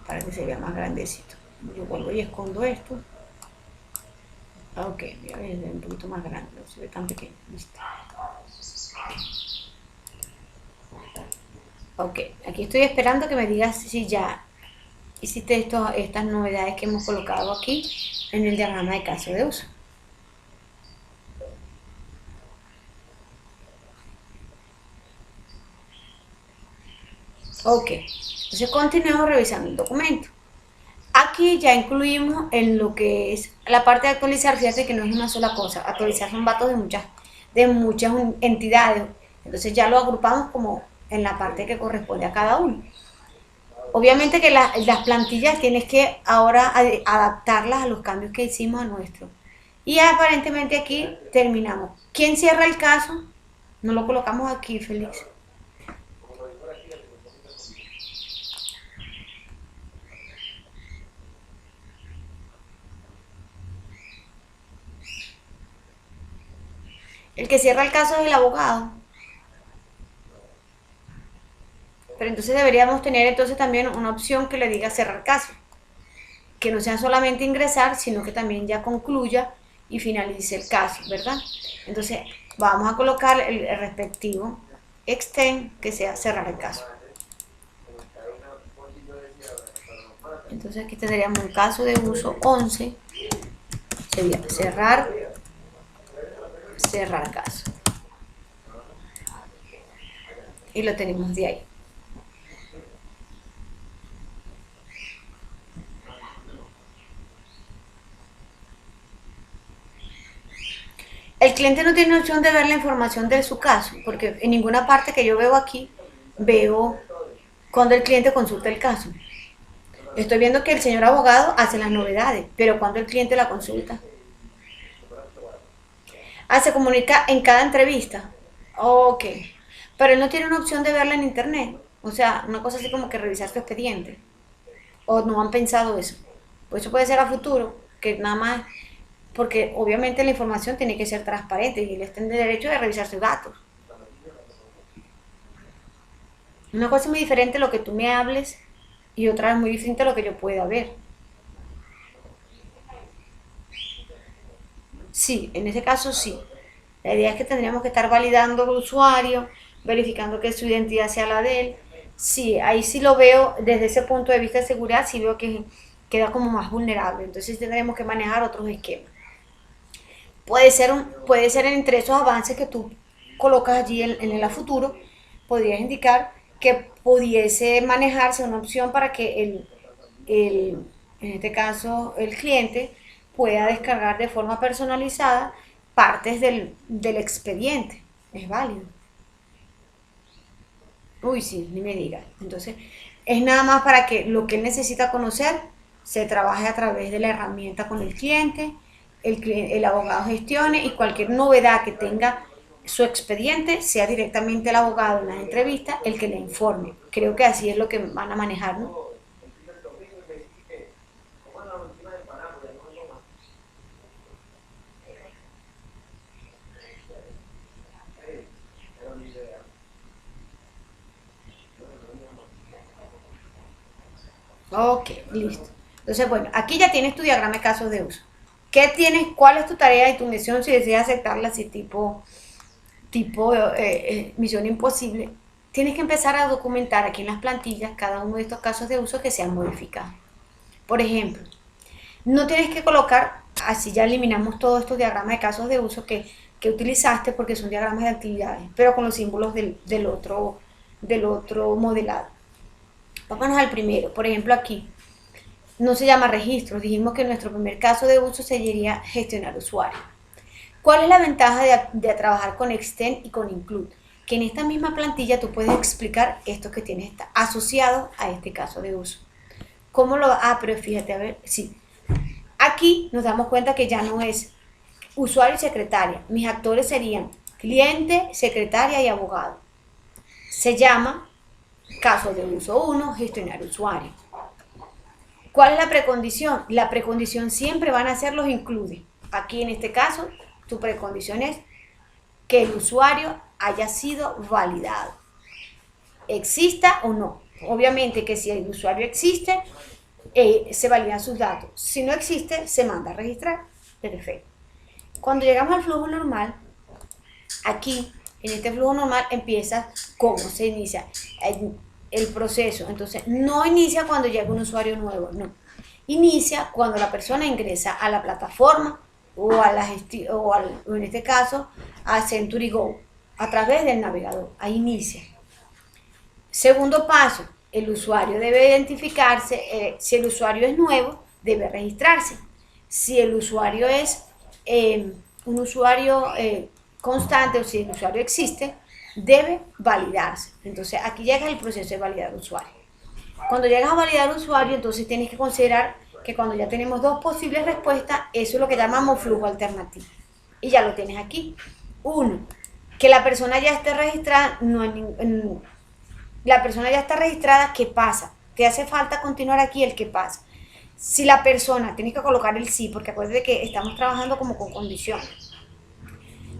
para que se vea más grandecito. Yo vuelvo y escondo esto. Ok, voy a ver, un poquito más grande, no se ve tan pequeño. Listo. Ok, aquí estoy esperando que me digas si ya hiciste estas novedades que hemos colocado aquí en el diagrama de caso de uso. Ok, entonces continuemos revisando el documento. Aquí ya incluimos en lo que es la parte de actualizar, fíjate que no es una sola cosa, actualizar son datos de muchas entidades, entonces ya lo agrupamos como en la parte que corresponde a cada uno. Obviamente que las plantillas tienes que ahora adaptarlas a los cambios que hicimos a nuestro. Y aparentemente aquí terminamos. ¿Quién cierra el caso? No lo colocamos aquí, Félix. El que cierra el caso es el abogado. Pero entonces deberíamos tener entonces también una opción que le diga cerrar caso. Que no sea solamente ingresar, sino que también ya concluya y finalice el caso, ¿verdad? Entonces vamos a colocar el respectivo extend, que sea cerrar el caso. Entonces aquí tendríamos un caso de uso 11, sería cerrar caso. Y lo tenemos de ahí. El cliente no tiene opción de ver la información de su caso, porque en ninguna parte que yo veo aquí veo cuando el cliente consulta el caso. Estoy viendo que el señor abogado hace las novedades, pero cuando el cliente la consulta. Ah, se comunica en cada entrevista. Ok. Pero él no tiene una opción de verla en internet. O sea, una cosa así como que revisar su expediente. O no han pensado eso. Pues eso puede ser a futuro, que nada más, porque obviamente la información tiene que ser transparente y él está en el derecho de revisar sus datos. Una cosa muy diferente lo que tú me hables y otra es muy diferente lo que yo pueda ver. Sí, en ese caso sí. La idea es que tendríamos que estar validando al usuario, verificando que su identidad sea la de él. Sí, ahí sí lo veo desde ese punto de vista de seguridad, sí veo que queda como más vulnerable. Entonces tendremos que manejar otros esquemas. Puede ser entre esos avances que tú colocas allí en el a futuro, podrías indicar que pudiese manejarse una opción para que en este caso el cliente pueda descargar de forma personalizada partes del expediente. Es válido. Uy, sí, ni me digas. Entonces, es nada más para que lo que él necesita conocer se trabaje a través de la herramienta con el cliente, el abogado gestione y cualquier novedad que tenga su expediente sea directamente el abogado en las entrevistas el que le informe. Creo que así es lo que van a manejar, ¿no? Ok, listo. Entonces, bueno, aquí ya tienes tu diagrama de casos de uso. ¿Qué tienes? ¿Cuál es tu tarea y tu misión si deseas aceptarla así tipo misión imposible? Tienes que empezar a documentar aquí en las plantillas cada uno de estos casos de uso que se han modificado. Por ejemplo, no tienes que colocar, así ya eliminamos todos estos diagramas de casos de uso que utilizaste porque son diagramas de actividades, pero con los símbolos del otro modelado. Vámonos al primero, por ejemplo aquí, no se llama registros, dijimos que nuestro primer caso de uso sería gestionar usuarios. ¿Cuál es la ventaja de trabajar con Extend y con Include? Que en esta misma plantilla tú puedes explicar esto que tienes asociado a este caso de uso. ¿Cómo lo va? Ah, pero fíjate, a ver, sí. Aquí nos damos cuenta que ya no es usuario y secretaria. Mis actores serían cliente, secretaria y abogado. Se llama caso de uso 1, gestionar usuarios. ¿Cuál es la precondición? La precondición siempre van a ser los include. Aquí en este caso, tu precondición es que el usuario haya sido validado. Exista o no. Obviamente que si el usuario existe, se validan sus datos. Si no existe, se manda a registrar. Perfecto. Cuando llegamos al flujo normal, aquí, en este flujo normal, empieza cómo se inicia el proceso. Entonces, no inicia cuando llega un usuario nuevo, no. Inicia cuando la persona ingresa a la plataforma o o en este caso a Century Go a través del navegador. Ahí inicia. Segundo paso, el usuario debe identificarse. Si el usuario es nuevo, debe registrarse. Si el usuario es un usuario constante o si el usuario existe, debe validarse. Entonces aquí llega el proceso de validar usuario. Cuando llegas a validar usuario, entonces tienes que considerar que cuando ya tenemos dos posibles respuestas, eso es lo que llamamos flujo alternativo. Y ya lo tienes aquí. Uno, que la persona ya esté registrada, la persona ya está registrada, ¿qué pasa? Te hace falta continuar aquí el qué pasa. Si la persona, tienes que colocar el sí, porque acuérdate que estamos trabajando como con condiciones.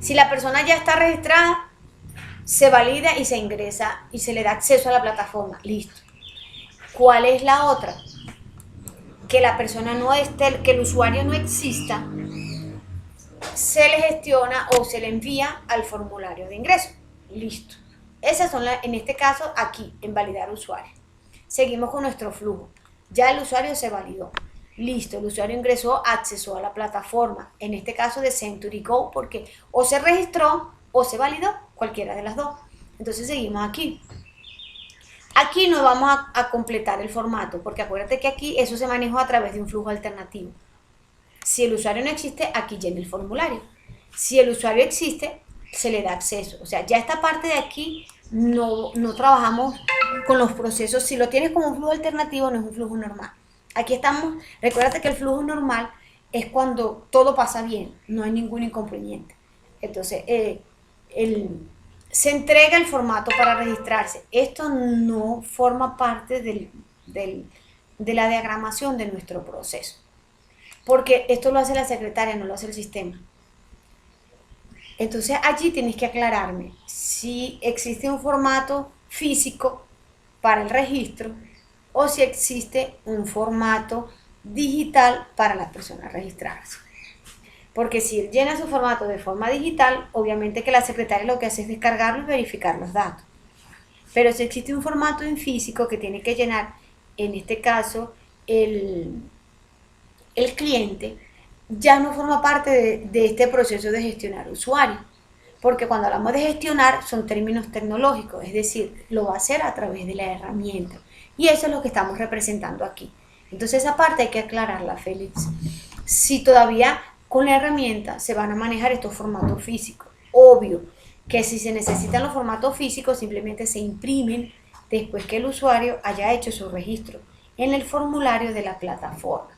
Si la persona ya está registrada, se valida y se ingresa y se le da acceso a la plataforma. Listo. ¿Cuál es la otra? Que la persona no esté, que el usuario no exista, se le gestiona o se le envía al formulario de ingreso. Listo. Esas son en este caso aquí, en validar usuario. Seguimos con nuestro flujo. Ya el usuario se validó. Listo, el usuario ingresó, accesó a la plataforma, en este caso de Century Go, porque o se registró o se validó, cualquiera de las dos. Entonces seguimos aquí. Aquí no vamos a completar el formato, porque acuérdate que aquí eso se manejó a través de un flujo alternativo. Si el usuario no existe, aquí llena el formulario. Si el usuario existe, se le da acceso. O sea, ya esta parte de aquí no trabajamos con los procesos. Si lo tienes como un flujo alternativo, no es un flujo normal. Aquí estamos, recuérdate que el flujo normal es cuando todo pasa bien, no hay ningún inconveniente. Entonces, se entrega el formato para registrarse. Esto no forma parte de la diagramación de nuestro proceso, porque esto lo hace la secretaria, no lo hace el sistema. Entonces allí tienes que aclararme si existe un formato físico para el registro o si existe un formato digital para las personas registrarse. Porque si él llena su formato de forma digital, obviamente que la secretaria lo que hace es descargarlo y verificar los datos. Pero si existe un formato en físico que tiene que llenar, en este caso, el cliente, ya no forma parte de este proceso de gestionar usuarios. Porque cuando hablamos de gestionar son términos tecnológicos, es decir, lo va a hacer a través de la herramienta. Y eso es lo que estamos representando aquí. Entonces esa parte hay que aclararla, Félix. Si todavía con la herramienta se van a manejar estos formatos físicos, obvio que si se necesitan los formatos físicos simplemente se imprimen después que el usuario haya hecho su registro en el formulario de la plataforma.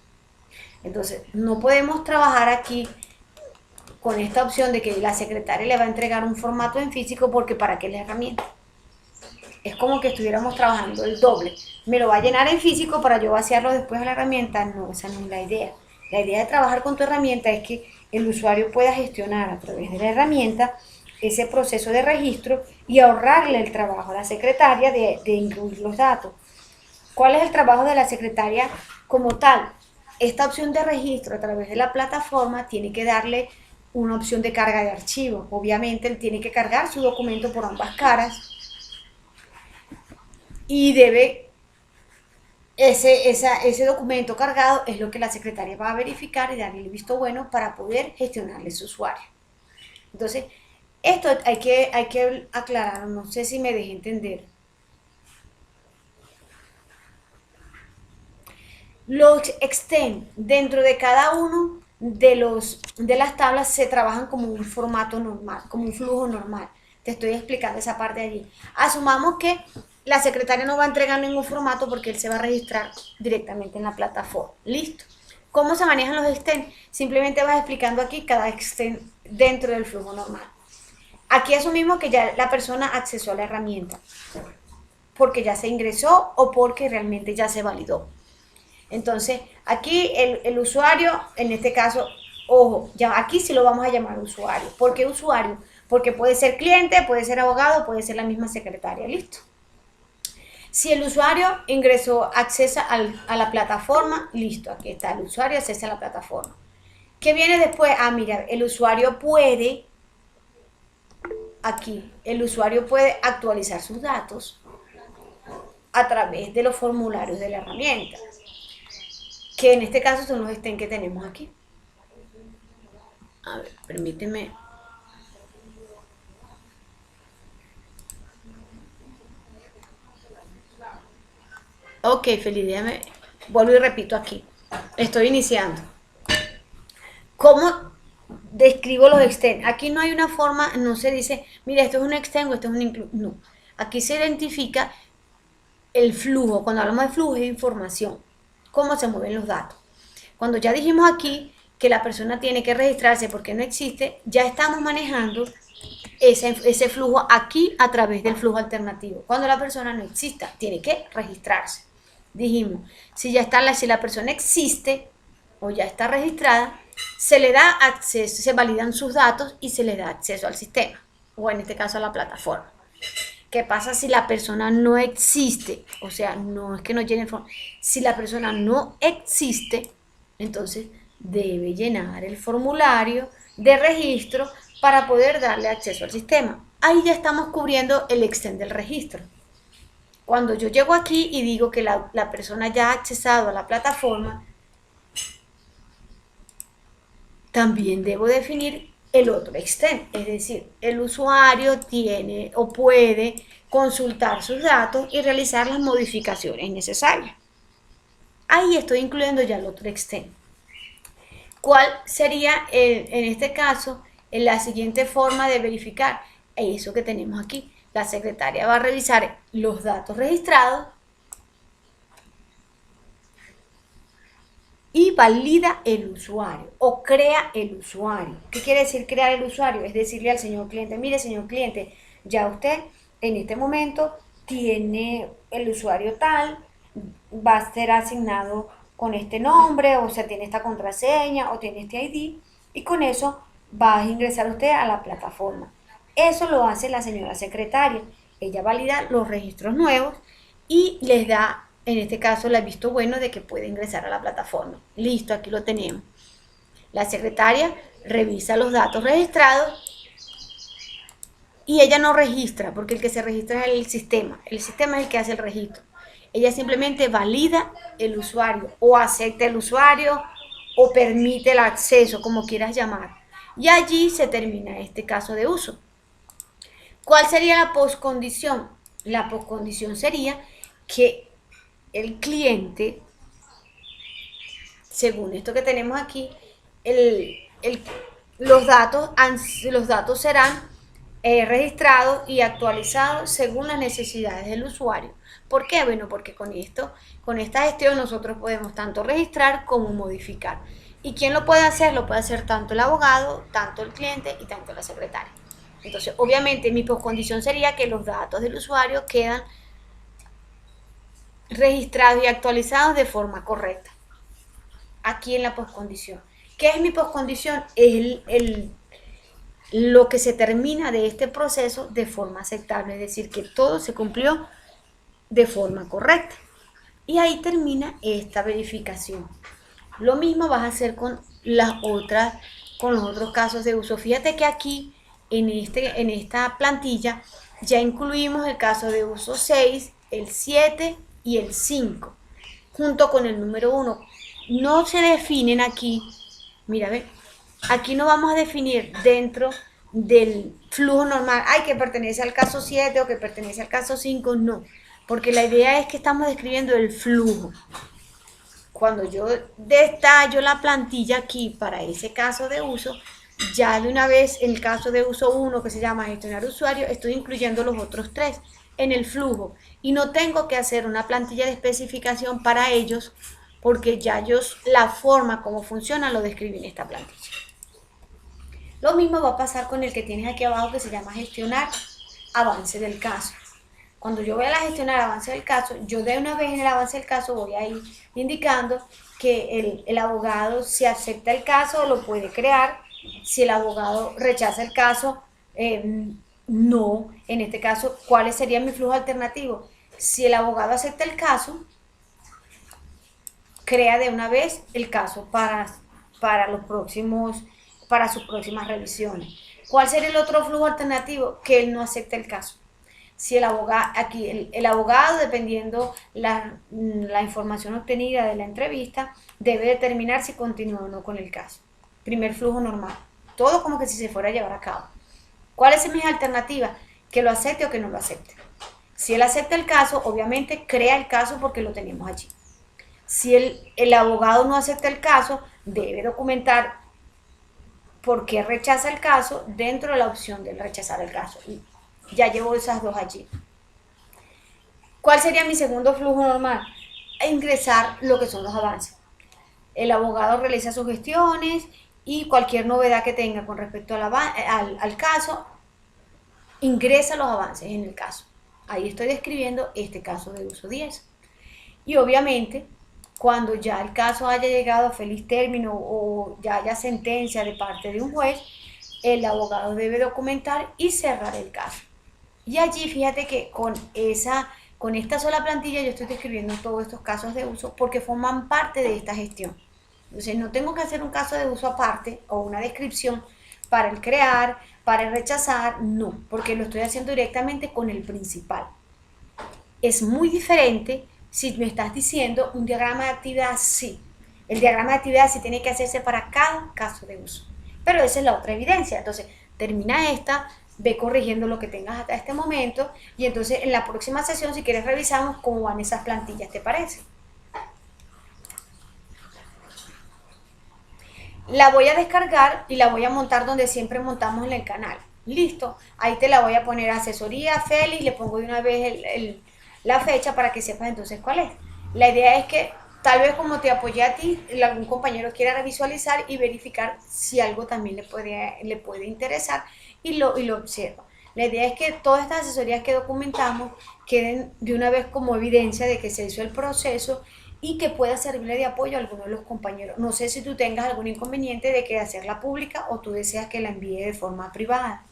Entonces, no podemos trabajar aquí con esta opción de que la secretaria le va a entregar un formato en físico porque ¿para qué es la herramienta? Es como que estuviéramos trabajando el doble. Me lo va a llenar en físico para yo vaciarlo después a la herramienta. No, esa no es la idea. La idea de trabajar con tu herramienta es que el usuario pueda gestionar a través de la herramienta ese proceso de registro y ahorrarle el trabajo a la secretaria de incluir los datos. ¿Cuál es el trabajo de la secretaria como tal? Esta opción de registro a través de la plataforma tiene que darle una opción de carga de archivo. Obviamente él tiene que cargar su documento por ambas caras y debe, ese documento cargado es lo que la secretaria va a verificar y darle el visto bueno para poder gestionarle su usuario. Entonces, esto hay que aclarar, no sé si me dejé entender. Los extend dentro de cada uno de las tablas se trabajan como un formato normal, como un flujo normal. Te estoy explicando esa parte de allí. Asumamos que la secretaria no va a entregar ningún formato porque él se va a registrar directamente en la plataforma. Listo. ¿Cómo se manejan los extend? Simplemente vas explicando aquí cada extend dentro del flujo normal. Aquí asumimos que ya la persona accesó a la herramienta porque ya se ingresó o porque realmente ya se validó. Entonces, aquí el usuario, en este caso, ojo, ya aquí sí lo vamos a llamar usuario. ¿Por qué usuario? Porque puede ser cliente, puede ser abogado, puede ser la misma secretaria, listo. Si el usuario ingresó, accesa a la plataforma, listo, aquí está, el usuario accesa a la plataforma. ¿Qué viene después? Ah, mira, el usuario puede, aquí, el usuario puede actualizar sus datos a través de los formularios de la herramienta, que en este caso son los extend que tenemos aquí. A ver, permíteme. Ok, feliz día. Vuelvo y repito aquí. Estoy iniciando. ¿Cómo describo los extend? Aquí no hay una forma, no se dice, mira, esto es un extend o esto es un include. No. Aquí se identifica el flujo. Cuando hablamos de flujo es información. Cómo se mueven los datos. Cuando ya dijimos aquí que la persona tiene que registrarse porque no existe, ya estamos manejando ese flujo aquí a través del flujo alternativo. Cuando la persona no exista, tiene que registrarse. Dijimos, si la persona existe o ya está registrada, se le da acceso, se validan sus datos y se le da acceso al sistema, o en este caso a la plataforma. ¿Qué pasa si la persona no existe? O sea, no es que no llene el formulario. Si la persona no existe, entonces debe llenar el formulario de registro para poder darle acceso al sistema. Ahí ya estamos cubriendo el extend del registro. Cuando yo llego aquí y digo que la persona ya ha accesado a la plataforma, también debo definir el otro extend, es decir, el usuario tiene o puede consultar sus datos y realizar las modificaciones necesarias. Ahí estoy incluyendo ya el otro extend. ¿Cuál sería en este caso la siguiente forma de verificar eso que tenemos aquí? La secretaria va a revisar los datos registrados y valida el usuario o crea el usuario. ¿Qué quiere decir crear el usuario? Es decirle al señor cliente, mire señor cliente, ya usted en este momento tiene el usuario tal, va a ser asignado con este nombre, o sea, tiene esta contraseña o tiene este ID, y con eso va a ingresar usted a la plataforma. Eso lo hace la señora secretaria. Ella valida los registros nuevos y les da, en este caso, el visto bueno de que puede ingresar a la plataforma. Listo, aquí lo tenemos. La secretaria revisa los datos registrados y ella no registra, porque el que se registra es el sistema. El sistema es el que hace el registro. Ella simplemente valida el usuario, o acepta el usuario, o permite el acceso, como quieras llamar. Y allí se termina este caso de uso. ¿Cuál sería la poscondición? La poscondición sería que el cliente, según esto que tenemos aquí, los datos serán registrados y actualizados según las necesidades del usuario. ¿Por qué? Bueno, porque con esta gestión nosotros podemos tanto registrar como modificar. ¿Y quién lo puede hacer? Lo puede hacer tanto el abogado, tanto el cliente y tanto la secretaria. Entonces, obviamente, mi poscondición sería que los datos del usuario quedan registrados y actualizados de forma correcta. Aquí en la poscondición. ¿Qué es mi poscondición? Es lo que se termina de este proceso de forma aceptable, es decir, que todo se cumplió de forma correcta. Y ahí termina esta verificación. Lo mismo vas a hacer con con los otros casos de uso. Fíjate que aquí en esta plantilla ya incluimos el caso de uso 6, el 7 y el 5, junto con el número 1. No se definen aquí, mira, ve, aquí no vamos a definir dentro del flujo normal, que pertenece al caso 7 o que pertenece al caso 5, no, porque la idea es que estamos describiendo el flujo. Cuando yo detallo la plantilla aquí para ese caso de uso, ya de una vez en el caso de uso 1, que se llama gestionar usuario, estoy incluyendo los otros 3 en el flujo y no tengo que hacer una plantilla de especificación para ellos, porque ya la forma como funciona lo describí en esta plantilla. Lo mismo va a pasar con el que tienes aquí abajo, que se llama gestionar avance del caso. Cuando yo voy a gestionar avance del caso, yo de una vez en el avance del caso voy a ir indicando que el abogado, si acepta el caso, lo puede crear. Si el abogado rechaza el caso, no. En este caso, ¿cuál sería mi flujo alternativo? Si el abogado acepta el caso, crea de una vez el caso para sus próximas revisiones. ¿Cuál sería el otro flujo alternativo? Que él no acepte el caso. Si el abogado, dependiendo la información obtenida de la entrevista, debe determinar si continúa o no con el caso. Primer flujo normal. Todo como que si se fuera a llevar a cabo. ¿Cuál es mi alternativa? Que lo acepte o que no lo acepte. Si él acepta el caso, obviamente crea el caso porque lo tenemos allí. Si el abogado no acepta el caso, debe documentar por qué rechaza el caso dentro de la opción de rechazar el caso. Y ya llevo esas dos allí. ¿Cuál sería mi segundo flujo normal? Ingresar lo que son los avances. El abogado realiza sus gestiones y cualquier novedad que tenga con respecto al caso, ingresa los avances en el caso. Ahí estoy describiendo este caso de uso 10. Y obviamente, cuando ya el caso haya llegado a feliz término o ya haya sentencia de parte de un juez, el abogado debe documentar y cerrar el caso. Y allí fíjate que con esta sola plantilla yo estoy describiendo todos estos casos de uso porque forman parte de esta gestión. Entonces no tengo que hacer un caso de uso aparte o una descripción para el crear, para el rechazar, no, porque lo estoy haciendo directamente con el principal. Es muy diferente si me estás diciendo un diagrama de actividad, sí. El diagrama de actividad sí tiene que hacerse para cada caso de uso. Pero esa es la otra evidencia. Entonces, termina esta, ve corrigiendo lo que tengas hasta este momento y entonces en la próxima sesión, si quieres, revisamos cómo van esas plantillas, ¿te parece? La voy a descargar y la voy a montar donde siempre montamos en el canal. Listo, ahí te la voy a poner asesoría, Félix, le pongo de una vez la fecha para que sepas entonces cuál es. La idea es que tal vez como te apoyé a ti, algún compañero quiera visualizar y verificar si algo también le puede interesar y lo observa. La idea es que todas estas asesorías que documentamos queden de una vez como evidencia de que se hizo el proceso y que pueda servirle de apoyo a alguno de los compañeros. No sé si tú tengas algún inconveniente de que hacerla pública o tú deseas que la envíe de forma privada.